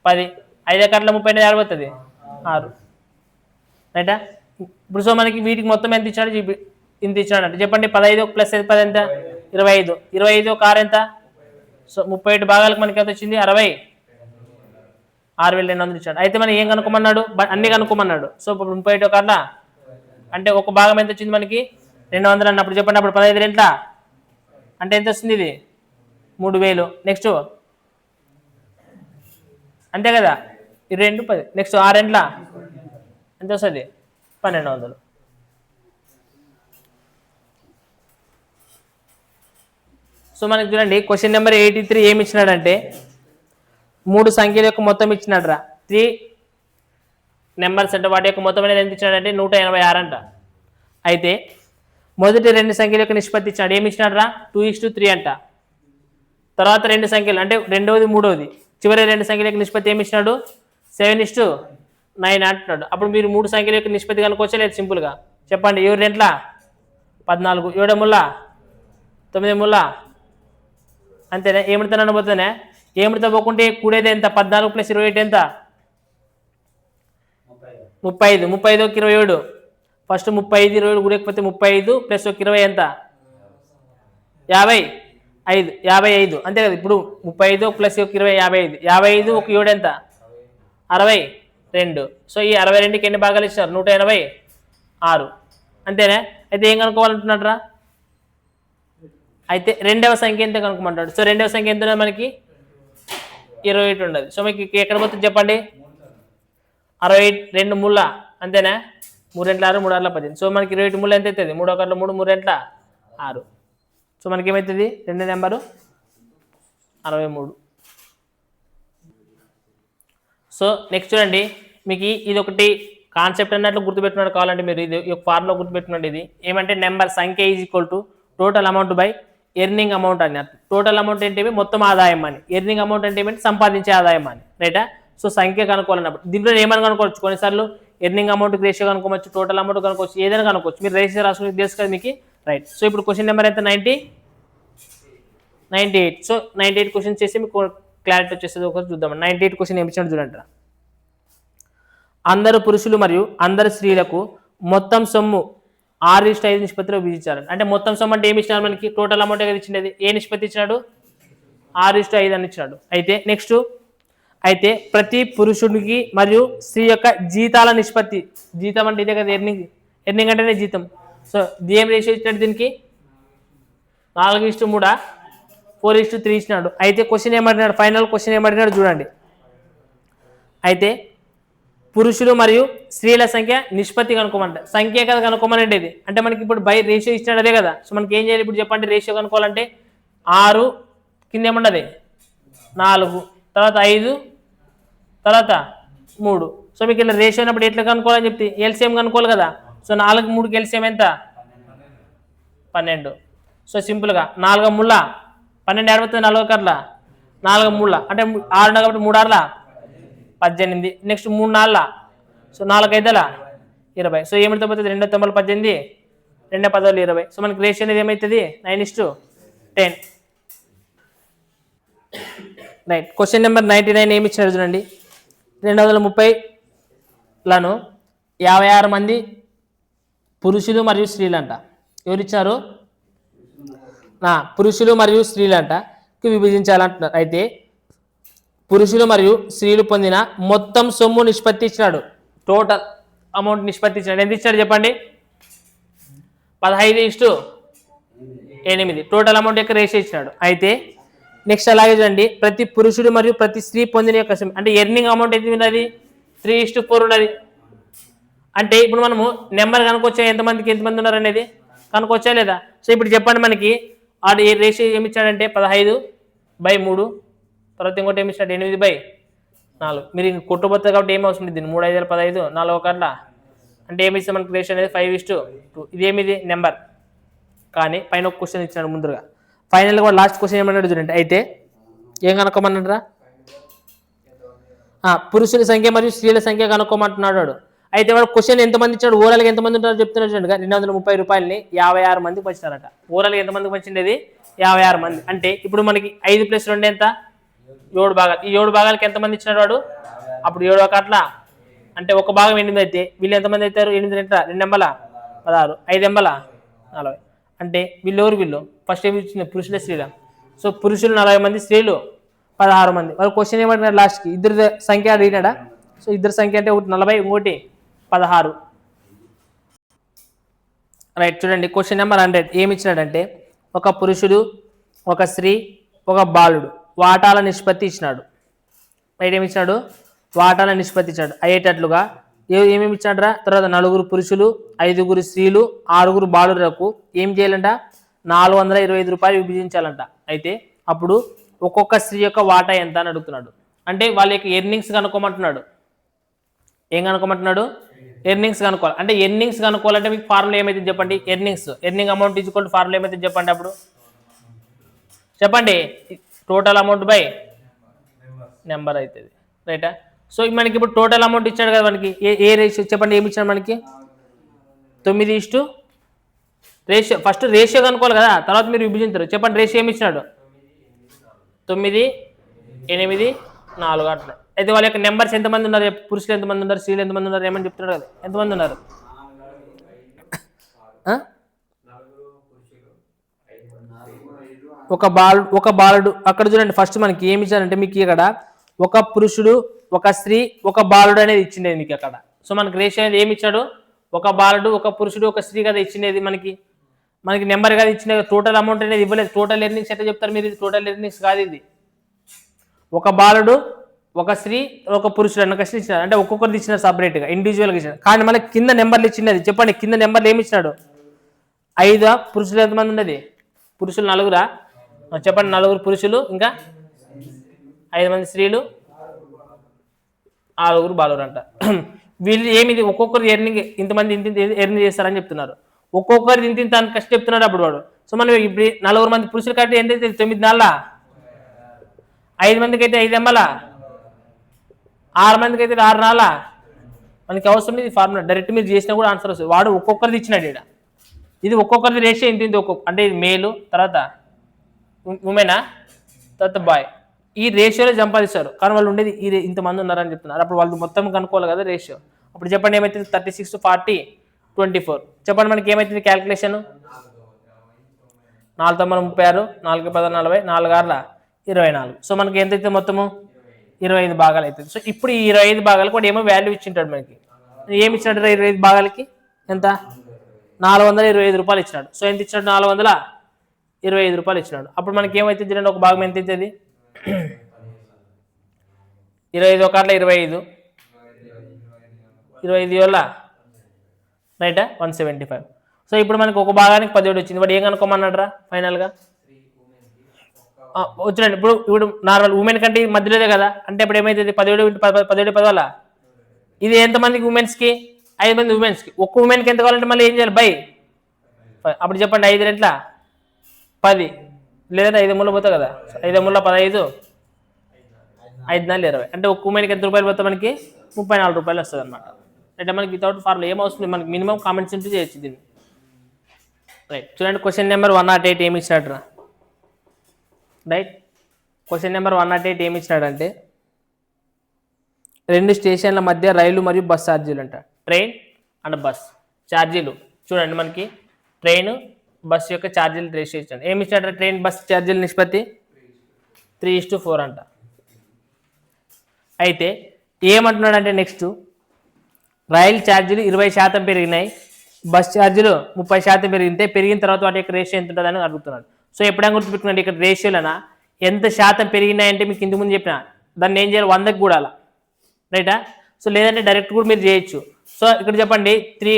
10. 5 అట్లా 30 అనేది ఆడబోతుంది 6. రైటా? ఇప్పుడు సో మనకి వీటికి మొత్తం ఎంత ఇచ్చాడు? ఇంత ఇచ్చినాడు అంటే చెప్పండి. 15 + 10 ఎంత? 25. 25 ఒక 6 ఎంత? సో 37 భాగాలకు మనకి ఎంత వచ్చింది? 60. 6200 ఇచ్చాడు. అయితే మనం ఏం కనుక్కోమన్నాడు? అన్ని కనుక్కోమన్నాడు. సో ఇప్పుడు 37 ఒక అట్లా అంటే ఒక భాగం ఎంత వచ్చింది మనకి? 200 అన్నప్పుడు చెప్పండి. అప్పుడు 15 రెంట్ల అంటే ఎంత వస్తుంది? ఇది 3000. నెక్స్ట్ అంతే కదా. 2 10. నెక్స్ట్ 6 రెంట్ల ఎంత వస్తుంది? 1200. సో మనకి చూడండి క్వశ్చన్ నెంబర్ 83 ఏమి ఇచ్చినాడంటే 3 సంఖ్యల యొక్క మొత్తం ఇచ్చినాడు రా. 3 నెంబర్స్ అంటే వాటి యొక్క మొత్తం అనేది ఎంత ఇచ్చినాడంటే 186 అంట. అయితే మొదటి 2 సంఖ్యల యొక్క నిష్పత్తి ఇచ్చినాడు. ఏమి ఇచ్చినాడు రా? 2:3 అంట. తర్వాత 2 సంఖ్యలు అంటే రెండవది మూడవది చివరి 2 సంఖ్యల యొక్క నిష్పత్తి ఏమి ఇచ్చినాడు? 7:9 అంటున్నాడు. అప్పుడు మీరు 3 సంఖ్యల యొక్క నిష్పత్తి కనుక్కోవచ్చా లేదు? సింపుల్గా చెప్పండి. 7 రెంట్ల 14. 7 ముళ్ళ 9 ముళ్ళ అంతేనా? ఏమిడితే అనబోతున్నా? ఏమిడితో పోకుంటే కూడేది ఎంత? 14 + 28 ఎంత? 35. 35 ఒక 27. ఫస్ట్ 35 27 కూడకపోతే 35 + 20 ఎంత? 55. అంతే కదా. ఇప్పుడు 35 + 20 55. 55 ఒక 7 ఎంత? 60. 2. సో ఈ 62కి ఎన్ని భాగాలు ఇచ్చారు? 186. అంతేనా? అయితే ఏం కనుక్కోవాలంటున్నాడు రా? అయితే రెండవ సంఖ్య ఎంత కనుక్కోమంటాడు. సో రెండవ సంఖ్య ఎంత ఉన్నది మనకి? 28 ఉండదు. సో మీకు ఎక్కడ పోతుంది చెప్పండి? 68 2 ముళ్ళ, అంతేనా? 3 2 6 3 6 18. సో మనకి 28 ముళ్ళ ఎంత అవుతుంది? 3 1 3 3 2 6. సో మనకి ఏమవుతుంది? రెండో నెంబరు 63. సో నెక్స్ట్ చూడండి, మీకు ఇది ఒకటి కాన్సెప్ట్ అన్నట్లు గుర్తుపెట్టుకున్నాడు. కావాలంటే మీరు ఇది ఒక ఫార్ములా గుర్తుపెట్టుకోండి. ఇది ఏమంటే నెంబర్ సంఖ్య is equal to total amount by earning amount అని. టోటల్ అమౌంట్ ఏంటి? మొత్తం ఆదాయం అని. ఎర్నింగ్ అమౌంట్ అంటే ఏమంటే సంపాదించే ఆదాయం అని, రైటా? సో సంఖ్య కనుక్కోవాలన్నప్పుడు దీంట్లో ఏమైనా కనుక్కోవచ్చు. కొన్నిసార్లు ఎర్నింగ్ అమౌంట్ రేషియో కనుక్కోవచ్చు, టోటల్ అమౌంట్ కనుక్కోవచ్చు, ఏదైనా కనుక్కోవచ్చు. మీరు రేషియో రాసుకుని తెలుసు కదా మీకు, రైట్? సో ఇప్పుడు క్వశ్చన్ నెంబర్ అయితే 98. సో 98 క్వశ్చన్ చేసి మీకు క్లారిటీ వచ్చేస్తుంది. ఒకసారి చూద్దాం. 98 క్వశ్చన్ ఏమి ఇచ్చాడు చూడండి. అందరు పురుషులు మరియు అందరు స్త్రీలకు మొత్తం సొమ్ము 6:5 నిష్పత్తిలో విధించారు. అంటే మొత్తం సొమ్ము అంటే ఏమి ఇచ్చినారు మనకి? టోటల్ అమౌంట్ ఏది ఇచ్చినది? ఏ నిష్పత్తి ఇచ్చినాడు? 6:5 అని ఇచ్చినాడు. అయితే నెక్స్ట్, అయితే ప్రతి పురుషుడికి మరియు స్త్రీ యొక్క జీతాల నిష్పత్తి. జీతం అంటే ఇదే కదా, ఎర్నింగ్ అంటేనే జీతం. సో ఏం రేషియో ఇచ్చినాడు దీనికి? 4:3 4:3 ఇచ్చినాడు. అయితే క్వశ్చన్ ఏమంటున్నాడు? ఫైనల్ క్వశ్చన్ ఏమంటున్నాడు చూడండి. అయితే పురుషులు మరియు స్త్రీల సంఖ్య నిష్పత్తి కనుక్కోమంట. సంఖ్య కదా కనుక్కోమనండి ఇది. అంటే మనకి ఇప్పుడు బై రేషియో ఇచ్చినాడు అదే కదా. సో మనకి ఏం చేయాలి ఇప్పుడు చెప్పండి? రేషియో కనుక్కోవాలంటే 6 కింద ఏముండదు 4, తర్వాత 5, తర్వాత 3. సో మీకు ఇలా రేషియో అయినప్పుడు ఎట్లా కనుక్కోవాలని చెప్తే ఎల్సిఎం కనుక్కోవాలి కదా. సో 4 3కి ఎల్సిఎం ఎంత? 12. సో సింపుల్గా 4 ముళ్ళ 12 ఏడవుతుంది, 4 కట్ల 4 ముళ్ళ అంటే 6 కాబట్టి 3 6 18. Next 3 4, so 4 5 20. సో ఏమిటితో పోతుంది? 2 9 18, 2 10 20. సో మనకి రేషియో అనేది ఏమవుతుంది? 9:10. రైట్. క్వశ్చన్ నెంబర్ 99 ఏమి ఇచ్చారు చూడండి. 230లను 56 మంది పురుషులు మరియు స్త్రీలు అంట. ఎవరు ఇచ్చారు? పురుషులు మరియు స్త్రీలు అంట విభజించాలంటున్నారు. అయితే పురుషులు మరియు స్త్రీలు పొందిన మొత్తం సొమ్ము నిష్పత్తి ఇచ్చినాడు. టోటల్ అమౌంట్ నిష్పత్తి ఇచ్చినాడు. ఎంత ఇచ్చాడు చెప్పండి? 15:8 టోటల్ అమౌంట్ యొక్క రేషియో ఇచ్చినాడు. అయితే నెక్స్ట్ అలాగే చూడండి, ప్రతి పురుషుడు మరియు ప్రతి స్త్రీ పొందిన యొక్క అంటే ఎర్నింగ్ అమౌంట్ ఎంత ఉన్నది? 3:4 ఉన్నది. అంటే ఇప్పుడు మనము నెంబర్ కనుకొచ్చా ఎంతమందికి ఎంతమంది ఉన్నారు అనేది కనుకొచ్చా లేదా? సో ఇప్పుడు చెప్పండి మనకి ఆడు ఏ రేషియో ఏమి ఇచ్చాడంటే 15/3. తర్వాత ఇంకోటి ఏమి ఇచ్చాడు? 8/4. మీరు కొట్టుపోతుంది కాబట్టి ఏమి అవసరం లేదు. 3 5 15, 4 1 అంటే ఏమి ఇస్తే మనకి రేషియో అనేది 5:2. ఇదేమిది నెంబర్. కానీ పైన ఒక క్వశ్చన్ ఇచ్చినాడు ముందుగా. ఫైనల్గా కూడా లాస్ట్ క్వశ్చన్ ఏమన్నాడు చూడండి. అయితే ఏం కనుక్కోమన్నారా? పురుషుల సంఖ్య మరియు స్త్రీల సంఖ్య కనుక్కోమంటున్నాడు వాడు. అయితే వాడు క్వశ్చన్ ఎంతమంది ఇచ్చాడు? ఓవరాల్గా ఎంతమంది ఉంటారో చెప్తున్నాడు చూడండి. 230 రూపాయలని 56 మందికి పంచుతారట. ఓవరాల్గా ఎంతమందికి పంచిండేది? 56 మంది. అంటే ఇప్పుడు మనకి 5 + 2 ఎంత? 7 భాగాలు. ఈ 7 భాగాలకి ఎంతమంది ఇచ్చినాడు వాడు? అప్పుడు 7 1 అంటే ఒక భాగం 8 అయితే వీళ్ళు ఎంతమంది అవుతారు? 8 2 2 ఎంబల 16, 5 ఎంబల 40. అంటే వీళ్ళు ఎవరు? వీళ్ళు ఫస్ట్ ఏమి ఇచ్చింది? పురుషుల స్త్రీల. సో పురుషులు 40 మంది, స్త్రీలు 16 మంది. వాళ్ళు క్వశ్చన్ ఏమంటున్నారు లాస్ట్కి? ఇద్దరు సంఖ్య అడిగినాడా? సో ఇద్దరు సంఖ్య అంటే ఒకటి 40, ఇంకోటి 16. రైట్. చూడండి క్వశ్చన్ నెంబర్ 100 ఏమి ఇచ్చినాడంటే ఒక పురుషుడు, ఒక స్త్రీ, ఒక బాలుడు వాటాల నిష్పత్తి ఇచ్చినాడు. రైట్. ఏమి ఇచ్చినాడు? వాటాల నిష్పత్తి ఇచ్చాడు. అయ్యేటట్లుగా ఏమేమి ఇచ్చాడరా? తర్వాత 4 పురుషులు, 5 స్త్రీలు, 6 బాలురకు ఏం చేయాలంట? 425 రూపాయలు విభజించాలంట. అయితే అప్పుడు ఒక్కొక్క స్త్రీ యొక్క వాటా ఎంత అని అడుగుతున్నాడు. అంటే వాళ్ళ యొక్క ఎర్నింగ్స్ కనుక్కోమంటున్నాడు. ఏం కనుక్కోమంటున్నాడు? ఎర్నింగ్స్ కనుక్కోవాలి. అంటే ఎర్నింగ్స్ కనుక్కోవాలంటే మీకు ఫార్ములా ఏమైతే చెప్పండి? Earning amount equal to formula ఏమైతే చెప్పండి? అప్పుడు చెప్పండి. టోటల్ అమౌంట్ బై నెంబర్ అవుతుంది. రైటా? సో మనకి ఇప్పుడు టోటల్ అమౌంట్ ఇచ్చాడు కదా మనకి. ఏ రేషియో చెప్పండి? ఏమి ఇచ్చాడు మనకి? 9:. రేషియో ఫస్ట్ రేషియో కనుక్కోవాలి కదా, తర్వాత మీరు విభజించారు. చెప్పండి రేషియో ఏమి ఇచ్చినాడు? 9 8 4 అట్లా. అయితే వాళ్ళ యొక్క నెంబర్స్ ఎంతమంది ఉన్నారు? పురుషులు ఎంతమంది ఉన్నారు? స్త్రీలు ఎంతమంది ఉన్నారు? ఏమని చెప్తున్నాడు కదా? ఎంతమంది ఉన్నారు? ఒక బాలుడు అక్కడ చూడండి. ఫస్ట్ మనకి ఏమి ఇచ్చారంటే మీకు ఇక్కడ ఒక పురుషుడు, ఒక స్త్రీ ఒక బాలుడు అనేది ఇచ్చిండేది మీకు అక్కడ. సో మనకి రేషియో అనేది ఏమి ఇచ్చాడు, ఒక బాలుడు ఒక పురుషుడు ఒక స్త్రీ కదా ఇచ్చిండేది మనకి నెంబర్ కదా ఇచ్చిన, టోటల్ అమౌంట్ అనేది ఇవ్వలేదు. టోటల్ ఎర్నింగ్స్ ఎట్లా చెప్తారు మీరు, ఇది టోటల్ ఎర్నింగ్స్ కాదు, ఇది ఒక బాలుడు ఒక స్త్రీ ఒక పురుషుడు అన్న కష్టం ఇచ్చినారు, అంటే ఒక్కొక్కరిది ఇచ్చినారు సపరేట్గా ఇండివిజువల్గా ఇచ్చినారు. కానీ మళ్ళీ కింద నెంబర్లు ఇచ్చినది చెప్పండి, కింద నెంబర్లు ఏమి ఇచ్చినాడు, 5 పురుషులు ఎంతమంది ఉన్నది, పురుషులు 4 చెప్పండి, 4 పురుషులు ఇంకా 5 మంది స్త్రీలు 6 బాలురు అంట. వీళ్ళు ఏమిది ఒక్కొక్కరు ఎర్నింగ్ ఇంతమంది ఇంత ఎర్న్ చేస్తారని చెప్తున్నారు, ఒక్కొక్కరిది ఇంత కష్టం చెప్తున్నాడు అప్పుడు వాడు. సో మనం ఇప్పుడు 4 మంది పురుషులు కట్టి ఎంతైతే 9 నాళ్ళ, 5 మందికి అయితే 5 ఎంబల, 6 మందికి అయితే 6 నాళ్ళ. మనకి అవసరం ఇది ఫార్ములా, డైరెక్ట్ మీరు చేసినా కూడా ఆన్సర్ వస్తుంది. వాడు ఒక్కొక్కరిది ఇచ్చినాడు ఇక్కడ, ఇది ఒక్కొక్కరిది రేషియో ఇంత ఒక్కొక్క, అంటే ఇది మేలు తర్వాత ఉమెనా తర్వాత బాయ్, ఈ రేషియోలో సంపాదిస్తారు. కానీ వాళ్ళు ఉండేది ఇంతమంది ఉన్నారని చెప్తున్నారు. అప్పుడు వాళ్ళు మొత్తం కనుక్కోవాలి కదా రేషియో. అప్పుడు చెప్పండి ఏమవుతుంది, 36 40 24. చెప్పండి మనకి ఏమవుతుంది క్యాల్కులేషన్, 4 9 36, 4 10 40, 4 6 24. సో మనకి ఎంతైతే మొత్తము 25 భాగాలు అవుతుంది. సో ఇప్పుడు ఈ 25 భాగాలకు వాడు ఏమో వాల్యూ ఇచ్చింటాడు, మనకి ఏమి ఇచ్చినాడు 25 భాగాలకి ఎంత 425 రూపాయలు ఇచ్చినాడు. సో ఎంత ఇచ్చినాడు 425 రూపాయలు ఇచ్చినాడు. అప్పుడు మనకి ఏమైతుంది ఒక భాగం ఎంత అవుతుంది, 25 1 25, 25 వల్ల రైటా 175. సో ఇప్పుడు మనకి ఒక భాగానికి 17 వచ్చింది. వాడు ఏం కనుక్కోమన్నాడు ఫైనల్గా వచ్చినాడు. ఇప్పుడు నార్మల్ ఉమెన్ కంటే మధ్యలోదే కదా, అంటే ఇప్పుడు ఏమైతుంది 17 వల్ల ఇది ఎంతమందికి ఉమెన్స్కి 5 మంది ఉమెన్స్కి, ఒక్క ఉమెన్కి ఎంత కావాలంటే మళ్ళీ ఏం చేయాలి బై 5. అప్పుడు చెప్పండి 5 రెట్ల 10 లేదంటే 5 మూల పోతాయి కదా, 5 మూల 15, 5 4 20, అంటే ఒక్క ఉమెన్కి ఎంత రూపాయలు పోతే మనకి 34 రూపాయలు వస్తుంది అనమాట. అంటే మనకి వితౌట్ ఫార్ములా ఏం అవసరం, మనకి మినిమం కామెంట్ సెంటర్ చేయొచ్చు దీన్ని. రైట్, చూడండి క్వశ్చన్ నెంబర్ 108 ఏమి ఇచ్చినాడు రా. రైట్, క్వశ్చన్ నెంబర్ 108 ఏమి ఇచ్చినాడంటే 2 స్టేషన్ల మధ్య రైలు మరియు బస్ ఛార్జీలు అంట, ట్రైన్ అండ్ బస్ ఛార్జీలు. చూడండి మనకి ట్రైన్ బస్ యొక్క ఛార్జీలు రేషియో ఇచ్చాడు. ఏమి ఇచ్చాడు ట్రైన్ బస్ ఛార్జీల నిష్పత్తి 3:4 అంట. అయితే ఏమంటున్నాడు అంటే నెక్స్ట్ రైలు ఛార్జీలు 20% పెరిగినాయి, బస్ ఛార్జీలు 30% పెరిగితే పెరిగిన తర్వాత వాటి యొక్క రేషియో ఎంత ఉంటుందని అడుగుతున్నాడు. సో ఎప్పుడైనా గుర్తుపెట్టుకోండి, ఇక్కడ రేషియోలనా ఎంత శాతం పెరిగినాయంటే మీకు ఇంటి ముందు చెప్పిన దాన్ని ఏం చేయాలి 100కి కూడాలా, రైటా. సో లేదంటే డైరెక్ట్ కూడా మీరు చేయొచ్చు. సో ఇక్కడ చెప్పండి 3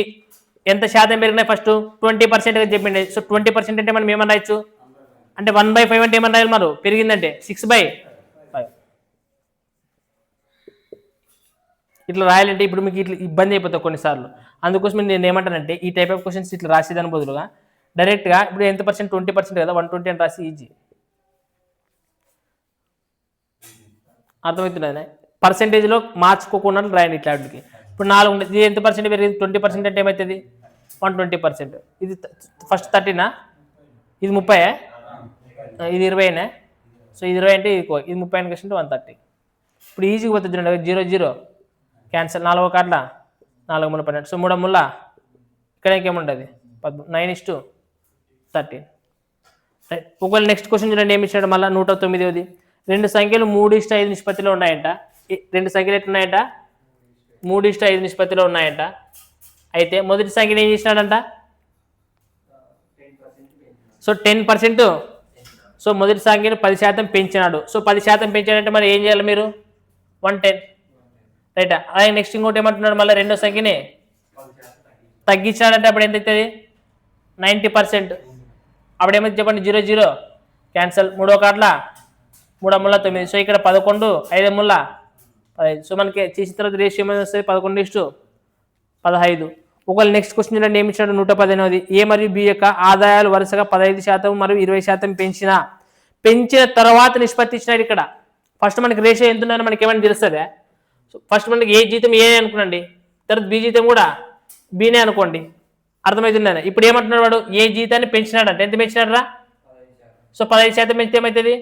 ఎంత శాతం పెరిగినాయి, ఫస్ట్ 20% చెప్పిండి. సో 20% అంటే మనం ఏమన్నా రాయొచ్చు అంటే 1/5 అంటే ఏమన్నా రాయాలి మరి, పెరిగిందంటే 6/5 ఇట్లా రాయాలంటే ఇప్పుడు మీకు ఇట్లా ఇబ్బంది అయిపోతుంది కొన్నిసార్లు. అందుకోసం నేను ఏమంటానంటే ఈ టైప్ ఆఫ్ క్వశ్చన్స్ ఇట్లా రాసేదాని బదులుగా డైరెక్ట్గా ఇప్పుడు ఎంత పర్సెంట్ 20% కదా 120 అని రాసి ఈజీ అర్థమవుతున్నది. పర్సెంటేజ్లో మార్చుకోకుండా రాయండి ఇట్లాంటికి. ఇప్పుడు 4 ఉండేది, ఇది ఎంత పర్సెంట్ పెరిగింది 20% అంటే ఏమవుతుంది 120%. ఇది ఫస్ట్ 30నా, ఇది 30, ఇది 20, సో ఇది 20 అంటే ఇది 30 క్వశ్చన్ 130. ఇప్పుడు ఈజీగా పోతుంది చూడండి, 0 0 క్యాన్సల్, 4 కార్డుల 4 3 12, సో 3 ముళ్ళ ఇక్కడ ఇంకేముంటుంది 9:13. ఒకవేళ నెక్స్ట్ క్వశ్చన్ చూడండి ఏమి ఇచ్చాడు మళ్ళీ 109ది. 2 సంఖ్యలు 3:5 నిష్పత్తిలో ఉన్నాయంట. 2 సంఖ్యలు ఎట్లున్నాయంట 3:5 నిష్పత్తిలో ఉన్నాయంట. అయితే మొదటి సంఖ్యను ఏం చేసినాడంట, సో 10%. సో మొదటి సంఖ్యను 10% పెంచినాడు. సో 10% పెంచాడంటే మరి ఏం చేయాలి మీరు 110, రైటా. అలాగే నెక్స్ట్ ఇంకోటి ఏమంటున్నాడు మళ్ళీ రెండో సంఖ్యని తగ్గించాడంటే అప్పుడు ఎంత అవుతుంది 90%. అప్పుడు ఏమైతే చెప్పండి 0 0 క్యాన్సల్, 3 కార్డుల 3 ముళ్ళ 9, సో ఇక్కడ 11 5 ముళ్ళ 15. సో మనకి చేసిన తర్వాత రేషియో ఏమైనా వస్తుంది 11:15. ఒకవేళ నెక్స్ట్ క్వశ్చన్ చూడండి ఏమి ఇచ్చాడు 118ది. ఏ మరియు బి యొక్క ఆదాయాలు వరుసగా 15% మరియు 20% పెంచిన తర్వాత నిష్పత్తి ఇచ్చినాడు. ఇక్కడ ఫస్ట్ మనకి రేషియో ఎంత ఉందని మనకి ఏమైనా తెలుస్తుందా. సో ఫస్ట్ మనకి ఏ జీతం ఏ అనుకోండి, తర్వాత బి జీతం కూడా బీనే అనుకోండి, అర్థమవుతుందా. ఇప్పుడు ఏమంటున్నాడు వాడు ఏ జీతాన్ని పెంచినాడంటే ఎంత పెంచినాడు రా, సో 15% పెంచితే ఏమవుతుంది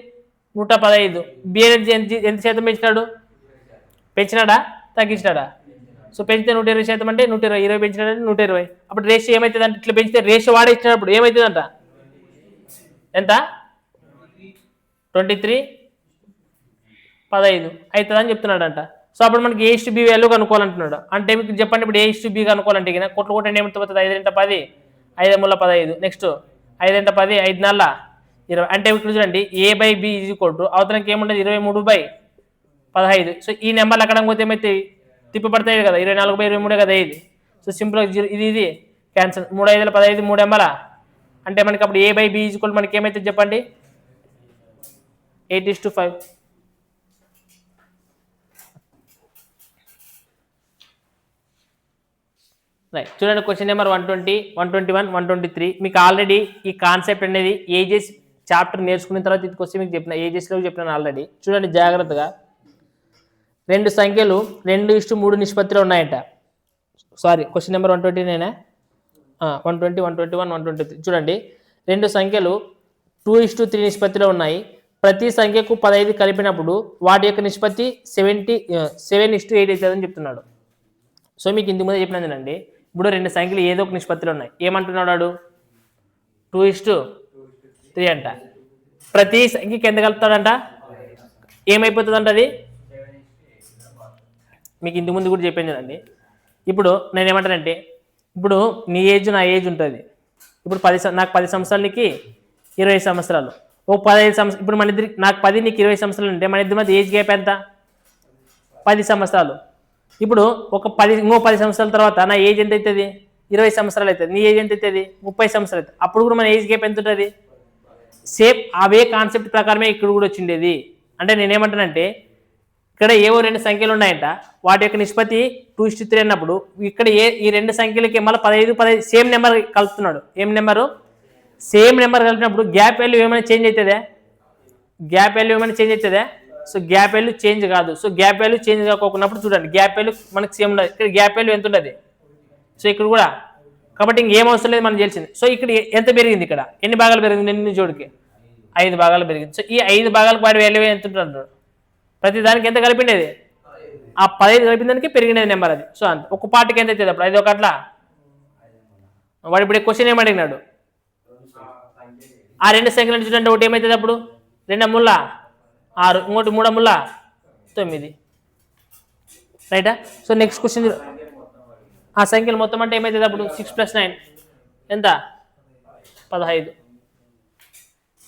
115. బి అనేది ఎంత శాతం పెంచినాడు, పెంచినాడా తగ్గించినాడా, సో పెంచితే 120% అంటే 120, 20 పెంచినాడంటే 120. అప్పుడు రేషియో ఏమవుతుంది అంటే ఇట్లా పెంచితే రేషియో వాడే ఇచ్చినప్పుడు ఏమవుతుందంట ఎంత 23:15 అవుతుందని చెప్తున్నాడంట. సో అప్పుడు మనకి A/B వాల్యూ కనుక్కోవాలంటున్నాడు. అంటే మీకు చెప్పండి ఇప్పుడు A/B కనుక్కోవాలంటే ఇక కొట్లు కొట్టండి ఏమిటి పోతుంది 5 × 10 5 × 15 నెక్స్ట్ 5 × 10 5 × 4 20 అంటే ఇప్పుడు చూడండి A/B అవతలకి ఏముండదు 23/15. సో ఈ నెంబర్లు అక్కడ పోతే ఏమైతే తిప్పబడతాయి కదా 24/23 కదా ఇది. సో సింపుల్ ఇది క్యాన్సల్ 3 5 15 3 ఎంబల అంటే మనకి అప్పుడు A/B మనకి ఏమైతే చెప్పండి 8:5. రైట్ చూడండి క్వశ్చన్ నెంబర్ 120 121 123 మీకు ఆల్రెడీ ఈ కాన్సెప్ట్ అనేది ఏజెస్ చాప్టర్ నేర్చుకున్న తర్వాత ఇది క్వశ్చన్ మీకు చెప్పిన ఏజెస్లో చెప్పినాను ఆల్రెడీ. చూడండి జాగ్రత్తగా రెండు సంఖ్యలు 2:3 నిష్పత్తిలో ఉన్నాయంట. సారీ క్వశ్చన్ నెంబర్ 129 120 121 123 చూడండి రెండు సంఖ్యలు 2:3 నిష్పత్తిలో ఉన్నాయి. ప్రతి సంఖ్యకు 15 కలిపినప్పుడు వాటి యొక్క నిష్పత్తి 7:8 అవుతుందని చెప్తున్నాడు. సో మీకు ఇంతకు ముందే చెప్పినండి ఇప్పుడు రెండు సంఖ్యలు ఏదో ఒక నిష్పత్తిలో ఉన్నాయి. ఏమంటున్నాడు వాడు 2:3 అంట. ప్రతి సంఖ్యకి ఎంత కలుపుతాడంట ఏమైపోతుందంట అది మీకు ఇంతకు ముందు కూడా చెప్పాను కదండి. ఇప్పుడు నేను ఏమంటానంటే ఇప్పుడు నీ ఏజ్ నా ఏజ్ ఉంటుంది. ఇప్పుడు నాకు 10 సంవత్సరాలు నీకు 20 సంవత్సరాలు ఒక 15 సంవత్సరాలు ఇప్పుడు మన ఇద్దరికి నాకు 10 నీకు 20 సంవత్సరాలు ఉంటే మన ఇద్దరి మధ్య ఏజ్ గ్యాప్ ఎంత 10 సంవత్సరాలు. ఇప్పుడు ఇంకో 10 సంవత్సరాల తర్వాత నా ఏజ్ ఎంత అవుతుంది 20 సంవత్సరాలు అవుతుంది. నీ ఏజ్ ఎంత అవుతుంది 30 సంవత్సరాలు అవుతుంది. అప్పుడు కూడా మన ఏజ్ గ్యాప్ ఎంత ఉంటుంది సేమ్ అవే కాన్సెప్ట్ ప్రకారమే ఇక్కడ కూడా వచ్చిండేది. అంటే నేనేమంటానంటే ఇక్కడ ఏవో రెండు సంఖ్యలు ఉన్నాయంట వాటి యొక్క నిష్పత్తి 2:3 అన్నప్పుడు ఇక్కడ ఈ రెండు సంఖ్యలకి మళ్ళీ 15 సేమ్ నెంబర్ కలుపుతున్నాడు. ఏం నెంబరు సేమ్ నెంబర్ కలిపినప్పుడు గ్యాప్ వాల్యూ ఏమైనా చేంజ్ అవుతుందా సో గ్యాప్ వాల్యూ చేంజ్ కాదు. సో గ్యాప్ వాల్యూ చేంజ్ కాకోకున్నప్పుడు చూడండి గ్యాప్ వాల్యూ మనకి సేమ్ ఉండదు. ఇక్కడ గ్యాప్ వాల్యూ ఎంత ఉండదు సో ఇక్కడ కూడా కాబట్టి ఇంకేం అవసరం లేదు మనం తెలిసింది. సో ఇక్కడ ఎంత పెరిగింది ఇక్కడ ఎన్ని భాగాలు పెరిగింది ఎన్ని జోడికి 5 భాగాలు పెరిగింది. సో ఈ 5 భాగాలకు వాడి వాల్యూ ఎంత ఉంటుంది ప్రతి దానికి ఎంత కలిపిండేది ఆ 15 కలిపిన దానికి పెరిగినది నెంబర్ అది. సో అంత ఒక పార్టీకి ఎంత అవుతుంది అప్పుడు 5 ఒకట్లా వాడు ఇప్పుడు క్వశ్చన్ ఏమడిగినాడు ఆ రెండు సంఖ్యలు చూడండి ఒకటి ఏమవుతుంది అప్పుడు 2 ముళ్ళ 6 ఇంకోటి 3 ముళ్ళ 9 రైటా. సో నెక్స్ట్ క్వశ్చన్ ఆ సంఖ్యలు మొత్తం అంటే ఏమవుతుంది అప్పుడు 6 + 9 ఎంత 15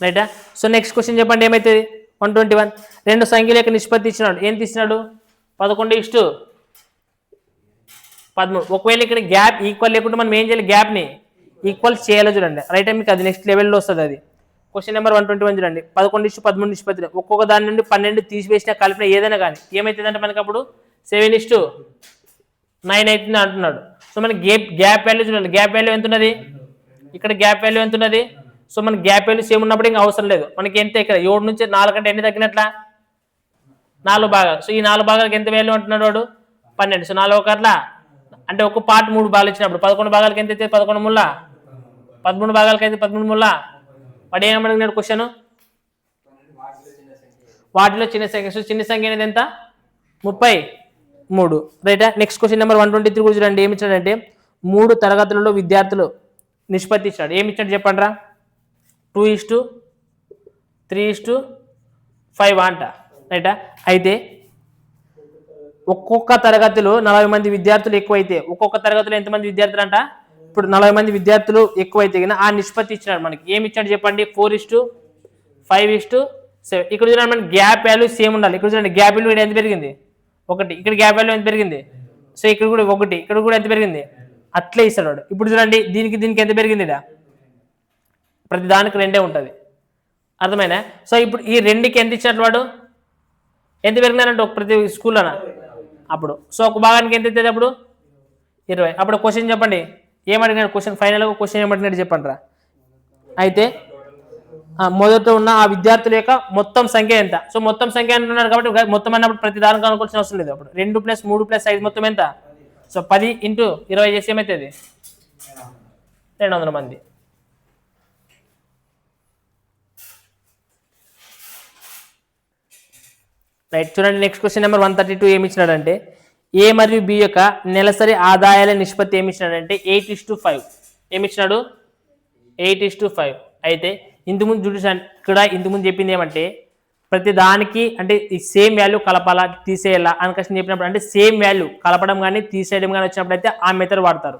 రైటా. సో నెక్స్ట్ క్వశ్చన్ చెప్పండి ఏమవుతుంది 121 రెండు సంఖ్యల యొక్క నిష్పత్తి ఇచ్చినాడు. ఏం తీసినాడు 11:13. ఒకవేళ ఇక్కడ గ్యాప్ ఈక్వల్ లేకుంటే మనం ఏం చేయాలి గ్యాప్ని ఈక్వల్ చేయాలో చూడండి రైట్. మీకు అది నెక్స్ట్ లెవెల్లో వస్తుంది అది. క్వశ్చన్ నెంబర్ 121 చూడండి 11:13 నిష్పత్తి ఒక్కొక్క దాని నుండి 12 తీసివేసిన కలిపిన ఏదైనా కానీ ఏమవుతుందంటే మనకి అప్పుడు 7:9 అవుతుంది అంటున్నాడు. సో మనకి గ్యాప్ వాల్యూ చూడండి గ్యాప్ వాల్యూ ఎంత ఉన్నది ఇక్కడ గ్యాప్ వాల్యూ ఎంత ఉన్నది. సో మనకి గ్యాప్ వాల్యూ సేమ్ ఉన్నప్పుడు ఇంకా అవసరం లేదు మనకి ఎంత ఇక్కడ 7 నుంచి 4 కంటే ఎన్ని తగ్గినట్లా 4 భాగాలు. సో ఈ 4 భాగాలకు ఎంత వాల్యూ అంటున్నాడు వాడు 12. సో 4 ఒకట్లా అంటే ఒక పార్ట్ 3 భాగాలు ఇచ్చినప్పుడు 11 భాగాలకి ఎంత అయితే 11 ముళ్ళ 13 భాగాలకి అయితే 13 ముళ్ళ వాడు ఏమడిగినాడు క్వశ్చన్ వాటిలో చిన్న సంఖ్య. సో చిన్న సంఖ్య అనేది ఎంత 33 రైటా. నెక్స్ట్ క్వశ్చన్ నెంబర్ 123 కూడా చూడండి ఏమి ఇచ్చాడంటే 3 తరగతులలో విద్యార్థులు నిష్పత్తి ఇచ్చాడు. ఏమి ఇచ్చాడు చెప్పండి రా 2:3:5 అంట రైటా. అయితే ఒక్కొక్క తరగతిలో 40 మంది విద్యార్థులు ఎక్కువైతే ఒక్కొక్క తరగతిలో ఎంతమంది విద్యార్థులు అంట ఇప్పుడు 40 మంది విద్యార్థులు ఎక్కువైతే కానీ ఆ నిష్పత్తి ఇచ్చినాడు. మనకి ఏమి ఇచ్చాడు చెప్పండి 4:5:7. ఇక్కడ చూడండి మనకి గ్యాప్ వాల్యూ సేమ్ ఉండాలి. ఇక్కడ చూడండి గ్యాప్ వాల్యూ ఎంత పెరిగింది 1 ఇక్కడ గ్యాప్ వాల్యూ ఎంత పెరిగింది. సో ఇక్కడ కూడా 1 ఇక్కడ కూడా ఎంత పెరిగింది అట్లే ఇస్తాడు వాడు. ఇప్పుడు చూడండి దీనికి ఎంత పెరిగింది ప్రతి దానికి 2 ఉంటుంది అర్థమైనా. సో ఇప్పుడు ఈ 2కి ఎంత ఇచ్చినట్లు వాడు ఎంత పెరిగినారంటే ప్రతి స్కూల్లోనా అప్పుడు. సో ఒక భాగానికి ఎంత అవుతుంది అప్పుడు 20. అప్పుడు క్వశ్చన్ చెప్పండి ఏమడిగినాడు క్వశ్చన్ ఫైనల్గా క్వశ్చన్ ఏమడిగినాడు చెప్పండి రా. అయితే మొదట ఉన్న ఆ విద్యార్థుల యొక్క మొత్తం సంఖ్య ఎంత. సో మొత్తం సంఖ్య అంటున్నాడు కాబట్టి మొత్తం అన్నప్పుడు ప్రతి దానికి అనుకోవాల్సిన అవసరం లేదు. అప్పుడు 2 + 3 + 5 మొత్తం ఎంత. సో 10 × 20 చేసి ఏమవుతుంది 200 మంది. రైట్ చూడండి నెక్స్ట్ క్వశ్చన్ నెంబర్ 132 ఏమి ఇచ్చినాడంటే ఏ మరియు బి యొక్క నెలసరి ఆదాయాల నిష్పత్తి ఏమి ఇచ్చినాడంటే 8:5. ఏమి ఇచ్చినాడు 8:5. అయితే ఇంతకుముందు చూడండి ఇక్కడ ఇంతకుముందు చెప్పింది ఏమంటే ప్రతి దానికి అంటే ఈ సేమ్ వాల్యూ కలపాలా తీసేయాలా అని క్వశ్చన్ చెప్పినప్పుడు అంటే సేమ్ వాల్యూ కలపడం కానీ తీసేయడం కానీ వచ్చినప్పుడు అయితే ఆ మెథడ్ వాడతారు.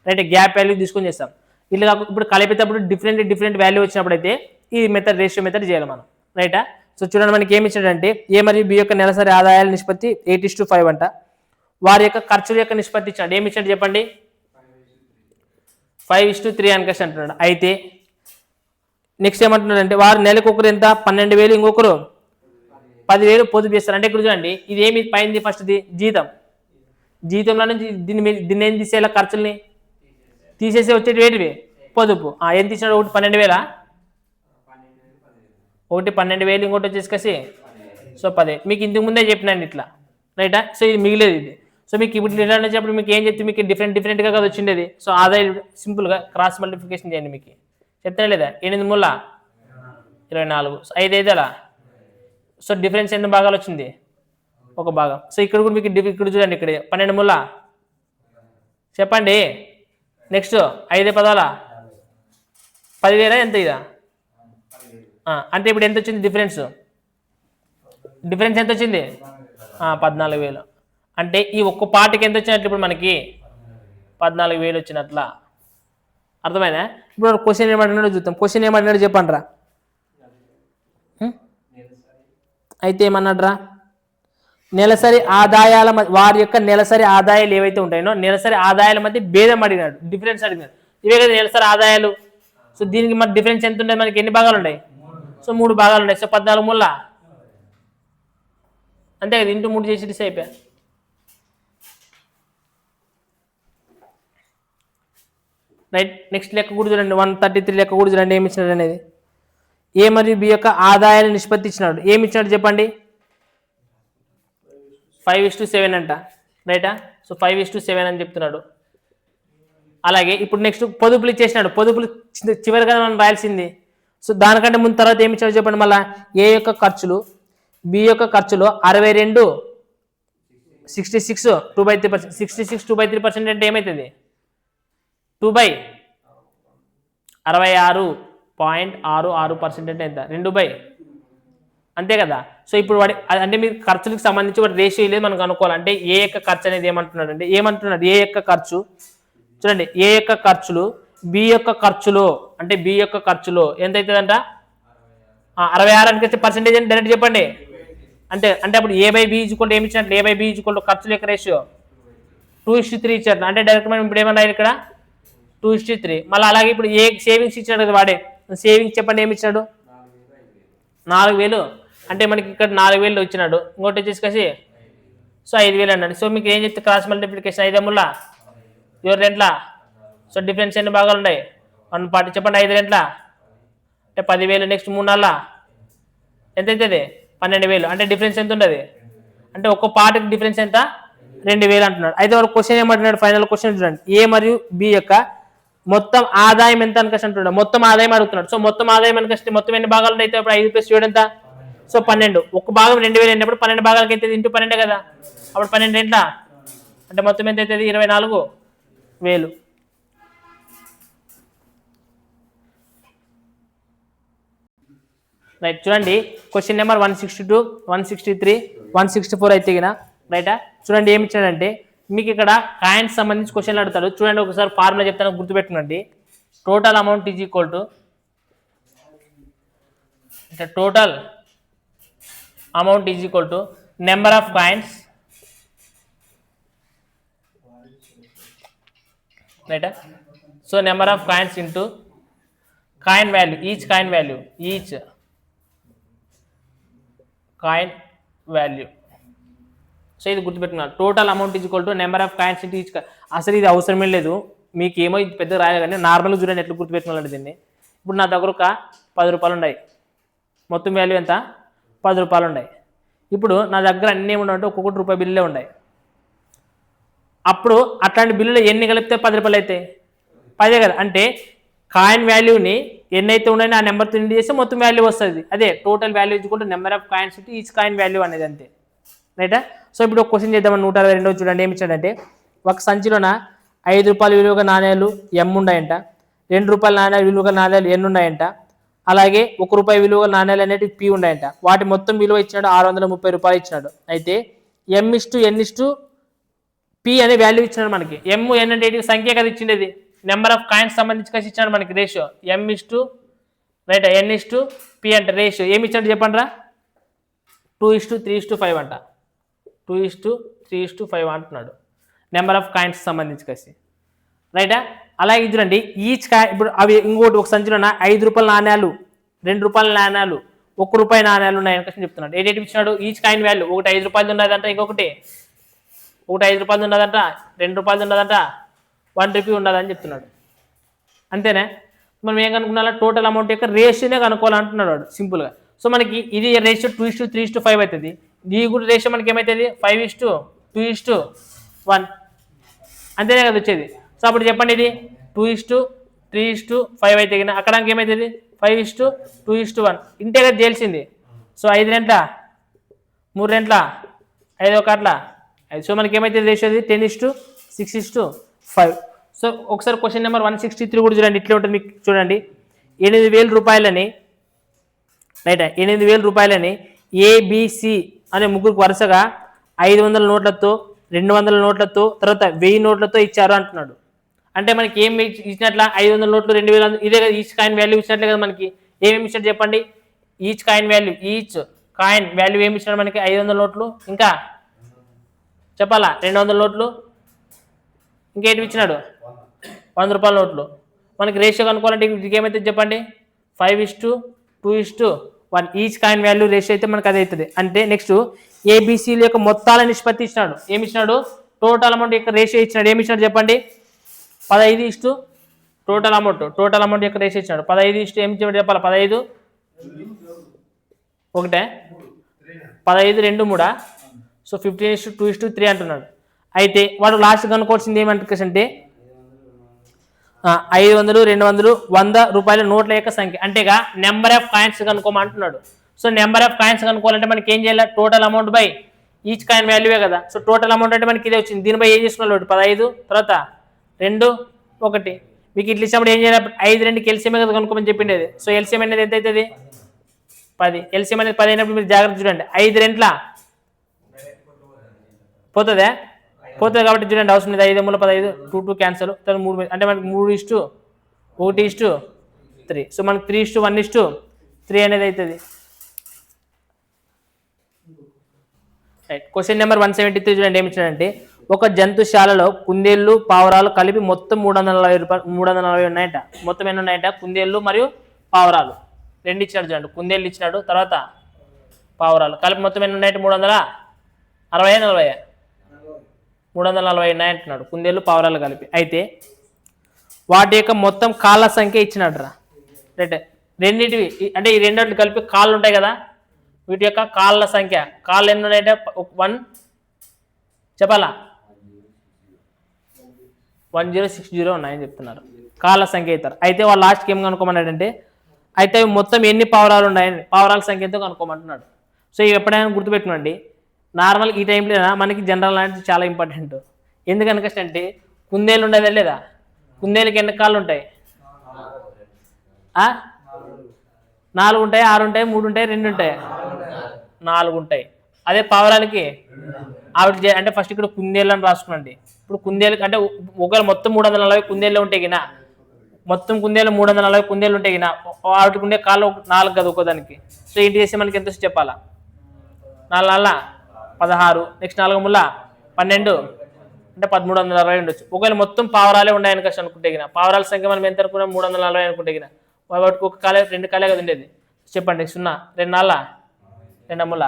రైట్, గ్యాప్ వాల్యూ తీసుకొని చేస్తాం. ఇలా కాకుండా ఇప్పుడు కలిపేటప్పుడు డిఫరెంట్ వాల్యూ వచ్చినప్పుడు అయితే ఈ మెథడ్ రేషియో మెథడ్ చేయాలి మనం. రైటా? సో చూడండి, మనకి ఏమి ఇచ్చాడంటే ఏ మరియు బి యొక్క నెలసరి ఆదాయాల నిష్పత్తి 8:5 అంట. వారి యొక్క ఖర్చుల యొక్క నిష్పత్తి ఇచ్చాడు. ఏమి ఇచ్చాడు చెప్పండి? 5:3 అని క్వశ్చన్ అంటున్నాడు. అయితే నెక్స్ట్ ఏమంటున్నాడు అంటే వారు నెలకు ఒకరు ఎంత 12,000, ఇంకొకరు 10,000 పొదుపు చేస్తారు. అంటే ఇక్కడ చూడండి, ఇది ఏమి పైంది? ఫస్ట్ది జీతంలో నుంచి దీన్ని ఏం తీసేయాలి? ఖర్చుల్ని తీసేసి వచ్చేటి వేటివి? పొదుపు. ఎంత ఇచ్చినాడు? ఒకటి 12,000, ఒకటి 12,000, ఇంకోటి వచ్చేసి సో 10. మీకు ఇంతకు ముందే చెప్పినాను ఇట్లా. రైటా? సో ఇది మిగిలేదు ఇది. సో మీకు ఇప్పుడు ఇలా చెప్పినప్పుడు మీకు ఏం చెప్తే మీకు డిఫరెంట్గా కదా వచ్చిండేది. సో ఆదాయం సింపుల్గా క్రాస్ మల్టిప్లికేషన్ చేయండి. మీకు చెప్తానే లేదా? 8 మూల 24, 5 5 సో డిఫరెన్స్ ఎన్ని భాగాలు వచ్చింది? ఒక భాగం. సో ఇక్కడ కూడా మీకు ఇక్కడ చూడండి, ఇక్కడ 12 మూల చెప్పండి. నెక్స్ట్ 5 పదాల 10,000 ఎంత ఇదా? అంటే ఇప్పుడు ఎంత వచ్చింది డిఫరెన్స్ ఎంత వచ్చింది? 14,000. అంటే ఈ ఒక్క పార్టీకి ఎంత వచ్చినట్లు ఇప్పుడు మనకి? 14,000 వచ్చినట్లా. అర్థమైనా? ఇప్పుడు క్వశ్చన్ ఏమంటున్నాడో చూద్దాం. క్వశ్చన్ ఏమంటున్నాడు చెప్పండిరా. అయితే ఏమన్నాడ్రా? నెలసరి ఆదాయాల వారి యొక్క నెలసరి ఆదాయాలు ఏవైతే ఉంటాయో నెలసరి ఆదాయాల మధ్య భేదం అడిగినాడు, డిఫరెన్స్ అడిగినాడు. ఇవే కదా నెలసరి ఆదాయాలు. సో దీనికి మరి డిఫరెన్స్ ఎంత ఉంటాయి? మనకి ఎన్ని భాగాలు ఉన్నాయి? సో 3 భాగాలు ఉన్నాయి. సో 14 మూల అంతే కదా, ఇంటూ 3 చేసి అయిపోయా. రైట్, నెక్స్ట్ లెక్క కూడా చూడండి. 133 లెక్క కూడా చూడండి ఏమి ఇచ్చినాడు అనేది. ఏ మరియు బి యొక్క ఆదాయాల నిష్పత్తి ఇచ్చినాడు. ఏమి ఇచ్చినాడు చెప్పండి? 5:7 అంట. రైటా? సో 5:7 అని చెప్తున్నాడు. అలాగే ఇప్పుడు నెక్స్ట్ పొదుపులు ఇచ్చేసినాడు. పొదుపులు చివరిగా మనం రాయాల్సింది. సో దానికంటే ముందు తర్వాత ఏమి ఇచ్చాడు చెప్పండి. మళ్ళీ ఏ యొక్క ఖర్చులు బి యొక్క ఖర్చులు 62 66 2/3%. 66 2/3% అంటే ఏమవుతుంది? 2/66.66% అంటే ఎంత? 2 అంతే కదా. సో ఇప్పుడు వాడి అంటే మీరు ఖర్చులకు సంబంధించి వాడి రేషియో లేదు మనకు అనుకోవాలి. అంటే ఏ యొక్క ఖర్చు అనేది ఏమంటున్నాడు అంటే ఏమంటున్నాడు? ఏ యొక్క ఖర్చు చూడండి, ఏ యొక్క ఖర్చులు బి యొక్క ఖర్చులో అంటే బి యొక్క ఖర్చులో ఎంత అవుతుందంట? 66 అని పర్సెంటేజ్ అని డైరెక్ట్ చెప్పండి. అంటే అప్పుడు A/B ఈజ్వల్ ఏమి ఇచ్చినట్లు? A/B ఈజ్వల్ ఖర్చుల యొక్క రేషియో 2:3 ఇచ్చారు. అంటే డైరెక్ట్ మనం ఇప్పుడు ఏమన్నా ఇక్కడ 2:3. మళ్ళీ అలాగే ఇప్పుడు ఏ సేవింగ్స్ ఇచ్చాడు కదా వాడే. సేవింగ్స్ చెప్పండి ఏమి ఇచ్చాడు? 4,000. అంటే మనకి ఇక్కడ 4,000 ఇచ్చినాడు. ఇంకోటి వచ్చేసి సో 5,000 అన్నాడు. సో మీకు ఏం చెప్తే క్రాస్ మల్టిప్లికేషన్ 5 మూల ఎవరు రెంట్లా? సో డిఫరెన్స్ ఎన్ని భాగాలు ఉన్నాయి? 140 చెప్పండి. 5 రెంట్లా అంటే 10,000. నెక్స్ట్ 3 నాళ్ళ ఎంత అవుతుంది? 12,000. అంటే డిఫరెన్స్ ఎంత ఉంటుంది? అంటే ఒక్క పార్ట్కి డిఫరెన్స్ ఎంత? 2,000 అంటున్నాడు. అయితే వాడు క్వశ్చన్ ఏమంటున్నాడు? ఫైనల్ క్వశ్చన్ చూడండి. ఏ మరియు బి యొక్క మొత్తం ఆదాయం ఎంత అని క్వశ్చన్ అంటున్నాడు. మొత్తం ఆదాయం అడుగుతున్నాడు. సో మొత్తం ఆదాయం అని క్వశ్చన్ మొత్తం ఎన్ని భాగాలు అయితే అప్పుడు 5 + 7 ఎంత? సో 12. ఒక భాగం 2,000 అయినప్పుడు 12 భాగాలకి అయితే ఇంటూ 12 కదా. అప్పుడు 12 ఎంట్లా అంటే మొత్తం ఎంత అవుతుంది? 24,000. రైట్, చూడండి క్వశ్చన్ నెంబర్ 162 163 164 అయితే గిన రైటా. చూడండి ఏమి ఇచ్చాడంటే మీకు ఇక్కడ కాయిన్స్ సంబంధించి క్వశ్చన్లు అడుగుతాడు. చూడండి ఒకసారి ఫార్ములా చెప్తాను, గుర్తుపెట్టుకోండి. Total amount is equal to total amount is equal to number of coins రైటా. So number of coins into coin value, each coin value, each coin value. So ఇది గుర్తుపెట్టుకున్నారు. Total amount is equal to number of coins into each. అసలు ఇది అవసరమే లేదు, మీకు ఏమో ఇది పెద్ద రాయాలి కానీ నార్మల్గా చూడండి ఎట్లా గుర్తుపెట్టుకోవాలంటే దీన్ని. ఇప్పుడు నా దగ్గర ఒక 10 రూపాయలు ఉన్నాయి. మొత్తం వాల్యూ ఎంత? 10 రూపాయలు ఉన్నాయి. ఇప్పుడు నా దగ్గర అన్నీ ఏముండే ఒక్కొక్కటి రూపాయి బిల్లులే ఉన్నాయి. అప్పుడు అట్లాంటి బిల్లులు ఎన్ని కలిపితే 10 రూపాయలు అయితే 10 కదా. అంటే కాయిన్ వాల్యూని ఎన్నైతే ఉన్నాయో ఆ నెంబర్తో ఇండి చేస్తే మొత్తం వాల్యూ వస్తుంది. అదే టోటల్ వాల్యూ కూడా number of coins into each coin value అనేది అంతే రైటా. సో ఇప్పుడు ఒక క్వశ్చన్ చేద్దామని 162 చూడండి ఏమి ఇచ్చాడంటే ఒక సంచిలోన 5 రూపాయల విలువగా నాణ్యాలు M ఉన్నాయంట, 2 రూపాయల నాణ్యాలు విలువగా నాణ్యాలు N ఉన్నాయంట. అలాగే ₹1 విలువ నాణ్యాలు అనేటివి పి ఉన్నాయంట. వాటి మొత్తం విలువ ఇచ్చినాడు ₹630 ఇచ్చినాడు. అయితే M/N/P అనే వాల్యూ ఇచ్చినాడు మనకి. M/N అంటే సంఖ్య కదా ఇచ్చిండేది, నెంబర్ ఆఫ్ కాయిన్స్ సంబంధించి కలిసి ఇచ్చినాడు మనకి రేషియో. N/P అంటే రేషియో ఏమి ఇచ్చాడు చెప్పండి రా, 2:3:5 అంట. 2:3:5 అంటున్నాడు నెంబర్ ఆఫ్ కాయిన్స్ సంబంధించి కలిసి, రైటా. అలాగే చూడండి ఈచ్ కాయిన్, ఇప్పుడు అవి ఇంకోటి ఒక సంచిలో ₹5 నాణ్యాలు, ₹2 నాణ్యాలు, ₹1 నాణ్యాలు ఉన్నాయని కష్టం చెప్తున్నాడు. ఏంటి ఇచ్చినాడు, ఈచ్ కాయిన్ వాల్యూ ఒకటి ₹5 ఉన్నదంట, ఇంకొకటి ₹5 ఉన్నదంట, ₹2 ఉన్నదంట, ₹1 ఉన్నదని చెప్తున్నాడు. అంతేనే. మనం ఏం కనుక్కున్నా, టోటల్ అమౌంట్ యొక్క రేషియోనే కనుక్కోవాలంటున్నాడు వాడు సింపుల్గా. సో మనకి ఇది రేషియో 2:3:5 అవుతుంది. ఇది కూడా రేషియో మనకి ఏమవుతుంది 5:2:1 అంతేనే కదా వచ్చేది. సో అప్పుడు చెప్పండి, ఇది 2:3:5 అయితే అక్కడ ఏమవుతుంది 5:2:1 ఇంతే కదా చేయాల్సింది. సో 5 రెంట్ల 3 రెంట్ల 5 ఒక అట్లా 5. సో మనకి ఏమైతే రేషియో 10:6:5. సో ఒకసారి క్వశ్చన్ నెంబర్ 163 కూడా చూడండి, ఇట్లా ఉంటుంది మీకు. చూడండి ₹8,000 రైట్, ₹8,000 ఏబిసి అనే ముగ్గురికి వరుసగా 500 నోట్లతో, 200 నోట్లతో, తర్వాత 1000 నోట్లతో ఇచ్చారు అంటున్నాడు. అంటే మనకి ఏం ఇచ్చినట్ల 500 నోట్లు 2000, ఇదే కదా ఈచ్ కాయిన్ వాల్యూ ఇచ్చినట్లే కదా మనకి. ఏమేమి ఇచ్చాడు చెప్పండి, ఈచ్ కాయిన్ వాల్యూ ఏమి ఇచ్చినాడు మనకి 500 నోట్లు, ఇంకా చెప్పాలా 200 నోట్లు, ఇంకేంటి ఇచ్చినాడు ₹100 నోట్లు. మనకి రేషియో కనుక్కోవాలంటే ఏమైతే చెప్పండి 5:2:1 ఈచ్ కాయిన్ వాల్యూ రేషియో అయితే మనకి అది అవుతుంది. అంటే నెక్స్ట్ ఏబిసిల యొక్క మొత్తాల నిష్పత్తి ఇచ్చినాడు. ఏమి ఇచ్చినాడు, టోటల్ అమౌంట్ యొక్క రేషియో ఇచ్చినాడు. ఏమి ఇచ్చినాడు చెప్పండి 15 టోటల్ అమౌంట్ యొక్క రేషియో ఇచ్చినాడు. 15 ఏమి చెప్పాలి 15 ఒకటే 15 2 3. సో 15:2:3 అంటున్నాడు. అయితే వాడు లాస్ట్ కనుక్కోవాల్సింది ఏమంటే 500, 200, ₹100 నోట్ల యొక్క సంఖ్య, అంటేగా నెంబర్ ఆఫ్ కాయిన్స్ కనుక్కోమంటున్నాడు. సో నెంబర్ ఆఫ్ కాయిన్స్ కనుక్కోవాలంటే మనకి ఏం చేయాలి, total amount by each coin వాల్యూవే కదా. సో టోటల్ అమౌంట్ అంటే మనకి ఇదే వచ్చింది. దీనిపై ఏం చేసుకున్నాడు 15 తర్వాత 2 1. మీకు ఇట్లా ఇచ్చినప్పుడు ఏం చేయాలి, 5 2కి ఎల్సిఎం కదా కనుక్కోమని చెప్పిండేది. సో ఎల్సిఎం అనేది ఎంత అవుతుంది 10. ఎల్సిఎం అనేది 10 అయినప్పుడు మీరు జాగ్రత్త చూడండి, 5 రెంట్ల పోతుందా, పోతుంది కాబట్టి చూడండి అవసరం లేదు. 5 3 15, 2 2 క్యాన్సల్, తర్వాత 3 అంటే మనకి 3:1:3. సో మనకి 3:1:3 అనేది అవుతుంది. రైట్. క్వశ్చన్ నెంబర్ 173 చూడండి ఏమి ఇచ్చాడంటే, ఒక జంతుశాలలో కుందేళ్ళు పావురాలు కలిపి మొత్తం ₹340 ఉన్నాయట. మొత్తం ఎన్ని ఉన్నాయట, కుందేళ్ళు మరియు పావురాలు రెండు ఇచ్చినాడు చూడండి. కుందేళ్ళు ఇచ్చినాడు, తర్వాత పావురాలు కలిపి మొత్తం ఎన్ని ఉన్నాయట 360 340 ఉన్నాయంటున్నాడు, కుందేళ్ళు పావురాలు కలిపి. అయితే వాటి యొక్క మొత్తం కాళ్ళ సంఖ్య ఇచ్చినాడు రా. రైట్. రెండింటివి అంటే ఈ రెండింటిని కలిపి కాళ్ళు ఉంటాయి కదా, వీటి యొక్క కాళ్ళ సంఖ్య, కాళ్ళు ఎన్ని ఉన్నాయంటే 1 చెప్పాలా 1060 ఉన్నాయని చెప్తున్నారు కాళ్ళ సంఖ్య అవుతారు. అయితే వాళ్ళు లాస్ట్కి ఏం కనుక్కోమన్నాడంటే, అయితే మొత్తం ఎన్ని పావురాలు ఉన్నాయని పావురాల సంఖ్య ఎంతో కనుక్కోమంటున్నాడు. సో ఎప్పుడైనా గుర్తుపెట్టుకోండి, నార్మల్ ఈ టైంలో మనకి జనరల్ నాలెడ్జ్ చాలా ఇంపార్టెంట్. ఎందుకనకంటే కుందేలు ఉండేదా లేదా, కుందేలుకి ఎన్ని కాళ్ళు ఉంటాయి 4 ఉంటాయి, 6 ఉంటాయి, 3 ఉంటాయి, 2 ఉంటాయి, 4 ఉంటాయి. అదే పావురాలకి ఆవిడ అంటే ఫస్ట్ ఇక్కడ కుందేళ్ళు అని రాసుకున్నాండి. ఇప్పుడు కుందేలు అంటే ఒకవేళ మొత్తం 340 కుందేళ్ళు ఉంటే గిన, మొత్తం కుందేళ్ళు 340 కుందేళ్ళు ఉంటే గిన వాటికి ఉండే కాళ్ళు 4 కదా ఒక్కోదానికి. సో ఏంటి చేస్తే మనకి ఎంత చెప్పాలా 4 16, నెక్స్ట్ 4 ముళ్ళ 12 అంటే 1340 ఉండొచ్చు. ఒకవేళ మొత్తం పావురాలే ఉన్నాయని కష్టం అనుకుంటే గిన, పావురాల సంఖ్య మనం ఎంత అనుకున్నాం 340 అనుకుంటే గిన, వాటికి ఒక కాలే 2 కాలే కదా ఉండేది. చెప్పండి 0 2 4 2 ముళ్ళ.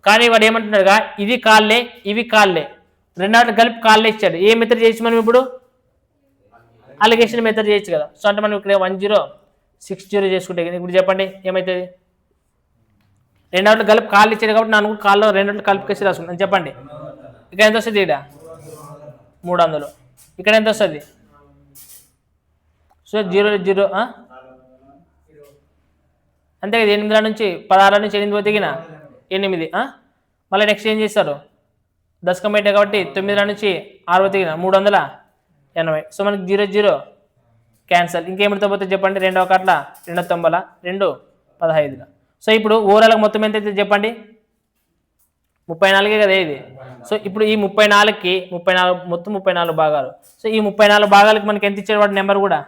కానీ వాడు ఏమంటున్నాడుగా ఇది కాళ్ళే ఇవి కాళ్ళే రెండాటి కలిపి కాళ్ళే ఇచ్చాడు. ఏ మెథడ్ చేయొచ్చు మనం ఇప్పుడు, అలిగేషన్ మెథడ్ చేయొచ్చు కదా. సో అంటే మనం ఇక్కడ 1060 చేసుకుంటే ఇప్పుడు చెప్పండి ఏమవుతుంది, రెండాట్లు కలిపి కాళ్ళు ఇచ్చాడు కాబట్టి నాకు కాళ్ళు రెండాట్లు కలిపి కసి రాసుకుంటాను. చెప్పండి ఇక్కడ ఎంత వస్తుంది, ఇక్కడ 300, ఇక్కడ ఎంత వస్తుంది, సో 0 0 అంతే కదా. 8 నుంచి 16 నుంచి 8 పోతే 8. మళ్ళీ నెక్స్ట్ ఏం చేస్తారు దశకం పెట్టే కాబట్టి 9 నుంచి 6 పోతే 380. సో మనకి 0 0 క్యాన్సల్. ఇంకేమిటితో పోతే చెప్పండి, 2 ఒకట్ల 2 తొంభల 2 15. సో ఇప్పుడు ఓవరాల్గా మొత్తం ఎంత అయితే చెప్పండి, 34 కదా ఇది. సో ఇప్పుడు ఈ 34కి 34 మొత్తం 34 భాగాలు. సో ఈ 34 భాగాలకి మనకి ఎంత ఇచ్చాడు వాడు నెంబర్ కూడా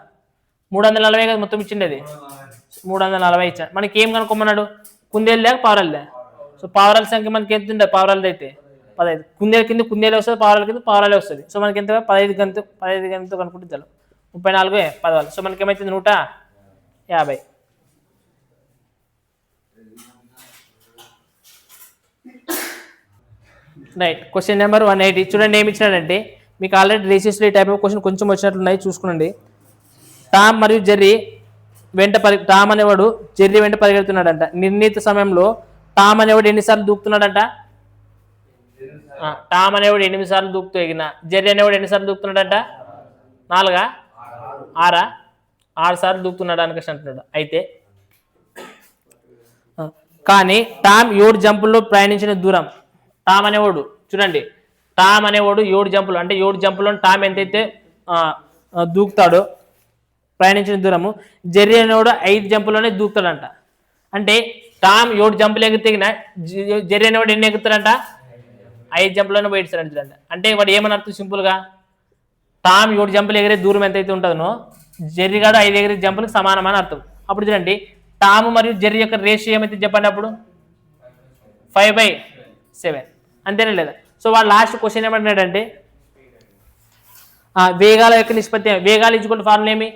340 కదా మొత్తం ఇచ్చిండేది, 340 ఇచ్చాడు. మనకి ఏం కనుక్కోమన్నాడు, కుందేలు లేక పావురాలు. సో పావురాల సంఖ్య మనకి ఎంత ఉంటుంది, పావురాలది అయితే 15, కుందేలు కింద కుందేలు వస్తుంది, పావురాల కింద పావురాలే వస్తుంది. సో మనకి ఎంత 15 గంతో కనుక్కుంటే చాలు, 34 10. సో మనకి ఏమవుతుంది 150. రైట్. క్వశ్చన్ నెంబర్ 180 చూడండి, ఏమి ఇచ్చినాడంటే మీకు ఆల్రెడీ రేషియోస్లో ఈ టైప్ ఆఫ్ క్వశ్చన్ కొంచెం వచ్చినట్లున్నాయి, చూసుకోండి. టామ్ మరియు జెర్రీ టామ్ అనేవాడు జెర్రీ వెంట పరిగెడుతున్నాడంట. నిర్ణీత సమయంలో టామ్ అనేవాడు ఎన్నిసార్లు దూకుతున్నాడంట, టామ్ అనేవాడు 8 సార్లు దూకుతూ ఎగిన, జెర్రీ అనేవాడు ఎన్నిసార్లు దూకుతున్నాడంట, 4 6 సార్లు దూకుతున్నాడు అని అంటున్నాడు. అయితే కానీ టామ్ 7 జంపుల్లో ప్రయాణించిన దూరం, టామ్ అనేవాడు చూడండి, టామ్ అనేవాడు 7 జంపులు, అంటే 7 జంపుల్లో టామ్ ఎంతైతే దూకుతాడో ప్రయాణించిన దూరము, జెర్రీ అనేవాడు 5 జంపుల్లోనే దూకుతాడంట. అంటే టామ్ 7 జంపులు ఎగిరితేగిన జెర్రీ అనేవాడు ఎన్ని ఎగుతాడంట, 5 జంపుల్లోనే పోయిస్తాడంట. అంటే వాడు ఏమని అర్థం సింపుల్గా, టామ్ 7 జంపులు ఎగిరే దూరం ఎంతైతే ఉంటుందో జెర్రీ గాడు 5 ఎగిరే జంపులకు సమానమని అర్థం. అప్పుడు చూడండి టామ్ మరియు జెర్రీ యొక్క రేషియో ఏమైతే చెప్పండి, అప్పుడు 5/7 అంతేనా లేదా. సో వాడు లాస్ట్ క్వశ్చన్ ఏమంటున్నాడంటే వేగాల యొక్క నిష్పత్తి, వేగాలు ఇచ్చుకుంటే ఫార్ములా ఏమి,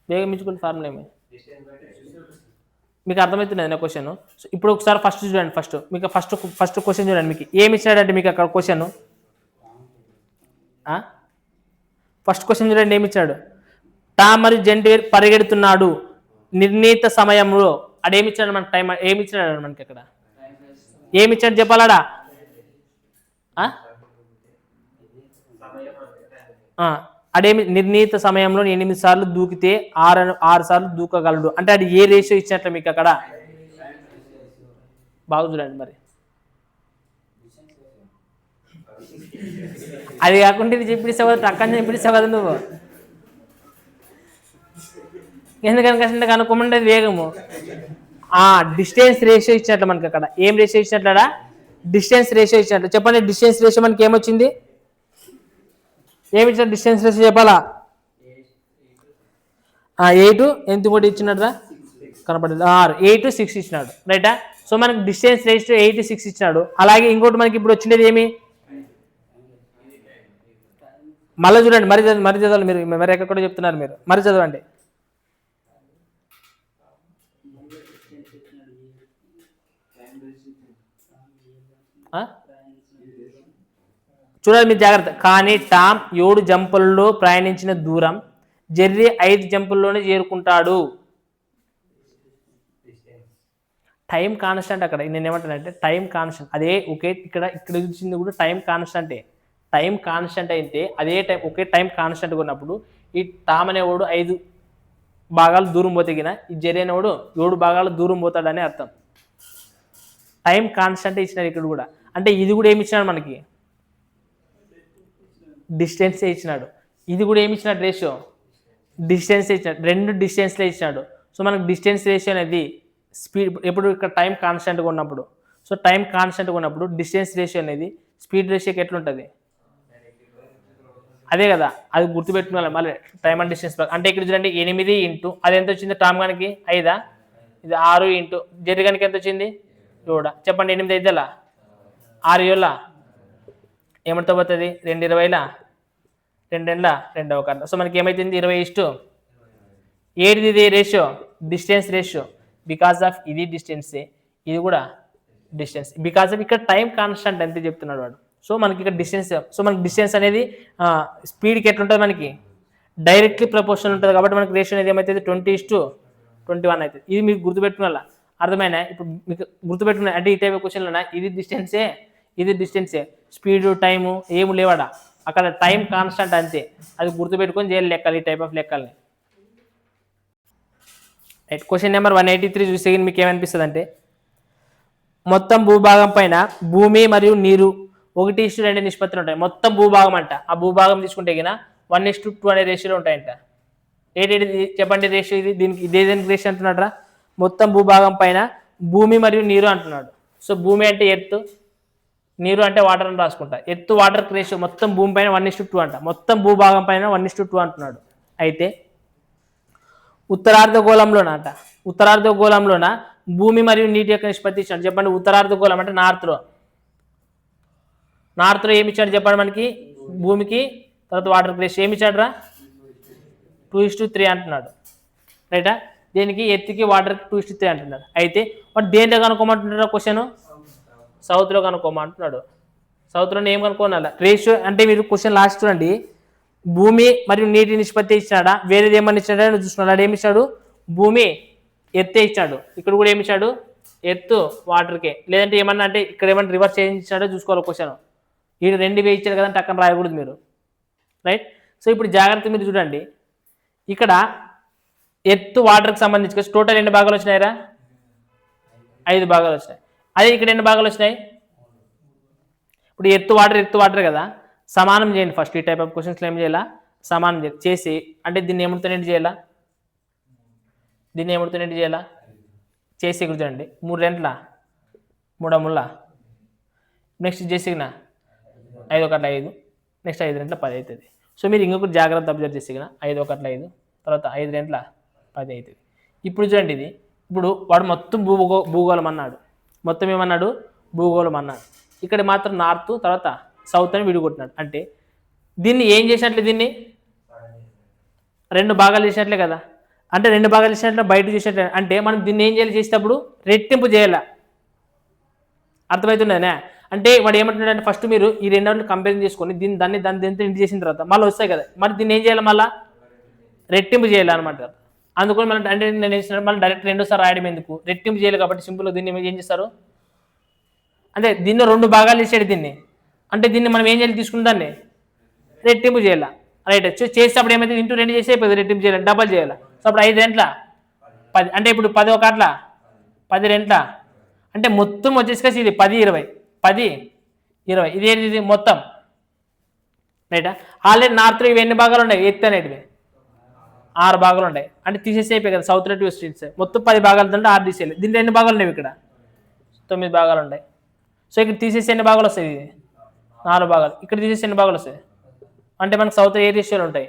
వేగం ఇచ్చుకుంటే ఫార్ములా ఏమి మీకు అర్థమవుతున్నది నా క్వశ్చన్. సో ఇప్పుడు ఒకసారి ఫస్ట్ చూడండి, మీకు ఫస్ట్ క్వశ్చన్ చూడండి, మీకు ఏమి ఇచ్చాడంటే మీకు అక్కడ క్వశ్చన్ ఫస్ట్ క్వశ్చన్ చూడండి, ఏమి ఇచ్చాడు, టామ్ మరియు జెర్రీ పరిగెడుతున్నాడు నిర్ణీత సమయంలో. అడేమి ఇచ్చాడు మనకి, టైం ఏమి ఇచ్చాడు మనకి, అక్కడ ఏమి ఇచ్చాడు చెప్పాలాడా, అడేమి నిర్ణీత సమయంలో 8 సార్లు దూకితే 6 సార్లు దూకగలడు. అంటే అది ఏ రేషియో ఇచ్చినట్లే మీకు అక్కడ బాగా చూడండి. మరి అది కాకుండా ఇది చెప్పిస్తావు కదా, అక్కడ చెప్పిస్తావు కదా నువ్వు, ఎందుకని కనుక్కోమంటే వేగము డిస్టెన్స్ రేషియో ఇచ్చినట్లు మనకి అక్కడ ఏం రేషియో ఇచ్చినట్లడా, డిస్టెన్స్ రేషియో ఇచ్చినట్లు. చెప్పండి డిస్టెన్స్ రేషియో మనకి ఏమొచ్చింది, ఏమి ఇచ్చిన డిస్టెన్స్ రేషియో చెప్పాలా, 8 ఎంత కూడా ఇచ్చినట్టుదా కనపడదు, 8:6 ఇచ్చినాడు రైటా. సో మనకి డిస్టెన్స్ రేషియో 8:6 ఇచ్చినాడు. అలాగే ఇంకోటి మనకి ఇప్పుడు వచ్చినది ఏమి, మళ్ళీ చూడండి, మరి చదవాలి మీరు, మరి ఎక్కడ కూడా చెప్తున్నారు మీరు, మరి చదవండి. చూడండి మీరు జాగ్రత్త. కానీ టామ్ 7 జంపుల్లో ప్రయాణించిన దూరం జెర్రీ 5 జంపుల్లోనే చేరుకుంటాడు. టైం కాన్స్టెంట్ అక్కడ, నేను ఏమంటానంటే టైం కాన్స్టెంట్ అదే ఒకే, ఇక్కడ ఇచ్చింది కూడా టైం కాన్స్టెంటే. టైం కాన్స్టెంట్ అయితే అదే టైం ఒకే టైం కాన్స్టెంట్గా ఉన్నప్పుడు ఈ టామ్ అనేవాడు 5 భాగాలు దూరం పోతేగిన ఈ జెర్రీ అనేవాడు 7 భాగాలు దూరం పోతాడని అర్థం. టైం కాన్స్టెంట్ ఇచ్చినాడు ఇక్కడ కూడా. అంటే ఇది కూడా ఏమి ఇచ్చినాడు మనకి, డిస్టెన్సే ఇచ్చినాడు. ఇది కూడా ఏమి ఇచ్చినాడు, రేషియో డిస్టెన్సే ఇచ్చినాడు, 2 డిస్టెన్స్లే ఇచ్చినాడు. సో మనకు డిస్టెన్స్ రేషియో అనేది స్పీడ్ ఎప్పుడు ఇక్కడ టైం కాన్స్టెంట్గా ఉన్నప్పుడు, సో టైం కాన్స్టెంట్గా ఉన్నప్పుడు డిస్టెన్స్ రేషియో అనేది స్పీడ్ రేషియోకి ఎట్లుంటుంది అదే కదా, అది గుర్తుపెట్టుకోవాలి మళ్ళీ టైం అండ్ డిస్టెన్స్. అంటే ఇక్కడ చూడండి 8 ఇంటూ అది ఎంత వచ్చింది, టామ్ గానికి 5, ఇది 6 ఇంటూ జెర్రీ గానికి ఎంత వచ్చింది 7. చెప్పండి 8 5 6 7 ఏమంటా పోతుంది, 2 20 2 2 1. సో మనకి ఏమైతుంది 20:7. ఇది ratio distance ratio, because of ఇది డిస్టెన్సే, ఇది కూడా డిస్టెన్స్, బికాస్ ఆఫ్ ఇక్కడ టైం కాన్స్టెంట్ అంతే చెప్తున్నాడు వాడు. సో మనకి ఇక్కడ డిస్టెన్స్, సో మనకి డిస్టెన్స్ అనేది స్పీడ్కి ఎట్లుంటుంది, మనకి డైరెక్ట్లీ ప్రపోర్షనల్ ఉంటుంది. కాబట్టి మనకి రేషియో అనేది ఏమవుతుంది 20:21 అవుతుంది. ఇది మీకు గుర్తుపెట్టుకున్నా, అర్థమైనా. ఇప్పుడు మీకు గుర్తుపెట్టుకున్నా అంటే ఈ టైప్ క్వశ్చన్లోనా ఇది డిస్టెన్సే, స్పీడు టైము ఏమి లేవాడా, అక్కడ టైం కాన్స్టెంట్ అంతే. అది గుర్తుపెట్టుకొని చేయాలి లెక్కలు, ఈ టైప్ ఆఫ్ లెక్కల్ని. రైట్. క్వశ్చన్ నెంబర్ 183 చూస్తే మీకు ఏమనిపిస్తుంది అంటే, మొత్తం భూభాగం పైన భూమి మరియు నీరు 1:2 నిష్పత్తులు ఉంటాయి. మొత్తం భూభాగం అంట, ఆ భూభాగం తీసుకుంటే గిన 1:2 అనే రేషియోలో ఉంటాయంట. ఏంటి చెప్పండి రేషియో ఇది, దీనికి ఇదేదైనా రేషియో అంటున్నాడు రా. మొత్తం భూభాగం పైన భూమి మరియు నీరు అంటున్నాడు. సో భూమి అంటే ఎర్త్, నీరు అంటే వాటర్ అని రాసుకుంటా. ఎర్త్ వాటర్ రేషియో మొత్తం భూమి పైన 1:2 అంట. మొత్తం భూభాగం పైన 1:2 అంటున్నాడు. అయితే ఉత్తరార్ధగోళంలోన భూమి మరియు నీటి యొక్క నిష్పత్తి ఇచ్చాడు. చెప్పండి ఉత్తరార్ధగోళం అంటే నార్త్లో ఏమి ఇచ్చాడు చెప్పండి మనకి, భూమికి తర్వాత వాటర్ రేషియో ఏమి ఇచ్చాడు రా, 2:3 అంటున్నాడు. రైటా, దేనికి ఎత్తుకి వాటర్కి 2:3 అంటున్నాడు. అయితే వాడు దేంట్లో కనుక్కోమంటున్నాడు క్వశ్చన్, సౌత్లో కనుక్కోమంటున్నాడు. సౌత్లో ఏం కనుక్కోనాలి రేషియో అంటే మీరు క్వశ్చన్ లాస్ట్ చూడండి, భూమి మరియు నీటి నిష్పత్తి ఇచ్చాడా వేరేది ఏమన్నా ఇచ్చాడా అని చూస్తున్నాడు. ఏమి ఇచ్చాడు, భూమి ఎత్తే ఇచ్చాడు. ఇక్కడ కూడా ఏమి ఇచ్చాడు, ఎత్తు వాటర్కే. లేదంటే ఏమన్నా అంటే ఇక్కడ ఏమన్నా రివర్స్ చేయించాడో చూసుకోవాలి క్వశ్చన్. ఈ రెండు వే ఇచ్చాడు కదా అంటే అక్కడ రాయకూడదు మీరు. రైట్, సో ఇప్పుడు జాగ్రత్త మీరు చూడండి, ఇక్కడ ఎత్తు వాటర్కి సంబంధించి టోటల్ ఎన్ని భాగాలు వచ్చినాయిరా, 5 భాగాలు వచ్చినాయి. అదే ఇక్కడ ఎన్ని భాగాలు వచ్చినాయి, ఇప్పుడు ఎత్తు వాటర్ కదా, సమానం చేయండి ఫస్ట్. ఈ టైప్ ఆఫ్ క్వశ్చన్స్లో ఏం చేయాలా, సమానం చేసి అంటే దీన్ని ఏముడుతున్నట్టు చేయాలా, చేసి ఇక్కడ చూడండి 3 రెంట్ల 3 ముళ్ళ, నెక్స్ట్ చేసిగిన 5 1 5, నెక్స్ట్ 5 రెంట్ల 10 అవుతుంది. సో మీరు ఇంకొకటి జాగ్రత్త అబ్జర్వ్ చేసిగిన 5 1 5, తర్వాత 5 రెంట్ల 10 అవుతుంది. ఇప్పుడు చూడండి ఇది, ఇప్పుడు వాడు మొత్తం భూగోళం అన్నాడు, మొత్తం ఏమన్నాడు భూగోళం అన్నాడు. ఇక్కడ మాత్రం నార్త్ తర్వాత సౌత్ అని విడిగొట్టినాడు. అంటే దీన్ని ఏం చేసినట్లే, దీన్ని 2 భాగాలు చేసినట్లే కదా. అంటే 2 భాగాలు చేసినట్లే బయట చేసినట్లే. అంటే మనం దీన్ని ఏం చేయాలి, చేసేటప్పుడు రెట్టింపు చేయాలి. అర్థమవుతుండేనా, అంటే వాడు ఏమంటున్నాడు అంటే ఫస్ట్ మీరు ఈ 2 కంపేర్ చేసుకొని దాన్ని దీంతో ఇంటి చేసిన తర్వాత మళ్ళీ వస్తాయి కదా, మరి దీన్ని ఏం చేయాలి, మళ్ళీ రెట్టింపు చేయాలి అనమాట. అందుకని మళ్ళీ అంటే నేను వేసినట్టు మళ్ళీ డైరెక్ట్ 2సారి రాయడం ఎందుకు, రెట్టింపు చేయాలి కాబట్టి సింపుల్గా దీన్ని ఏం చేస్తారు అంటే దీన్ని 2 భాగాలు చేసాడు దీన్ని. అంటే దీన్ని మనం ఏం చేయాలి, తీసుకున్న దాన్ని రెట్టింపు చేయాలి. రైట్, చేసేటప్పుడు ఏమైతే ఇంటూ 2 చేసి అయిపోయింది, రెట్టింపు చేయాలి, డబల్ చేయాలి. సో అప్పుడు 5 రెంట్ల 10, అంటే ఇప్పుడు 10 1 అట్లా 10 రెంట్ల అంటే మొత్తం వచ్చేసి ఇది 10 20 10 20 ఇది మొత్తం. రైటా, ఆల్రెడీ నార్త్లో ఇవి ఎన్ని భాగాలు ఉన్నాయి, ఎత్తు అనేటివి 6 భాగాలు ఉన్నాయి. అంటే తీసేసి అయిపోయి కదా, సౌత్ టు వెస్ట్ మొత్తం 10 భాగాలు అంటే 6 తీసేయాలి. దీంట్లో ఎన్ని భాగాలు ఉన్నాయి, ఇక్కడ 9 భాగాలు ఉన్నాయి. సో ఇక్కడ తీసేసి ఎన్ని భాగాలు వస్తాయి, 4 భాగాలు. ఇక్కడ తీసేసి ఎన్ని భాగాలు వస్తాయి అంటే మనకు సౌత్ ఏ రేషియోలు ఉంటాయి,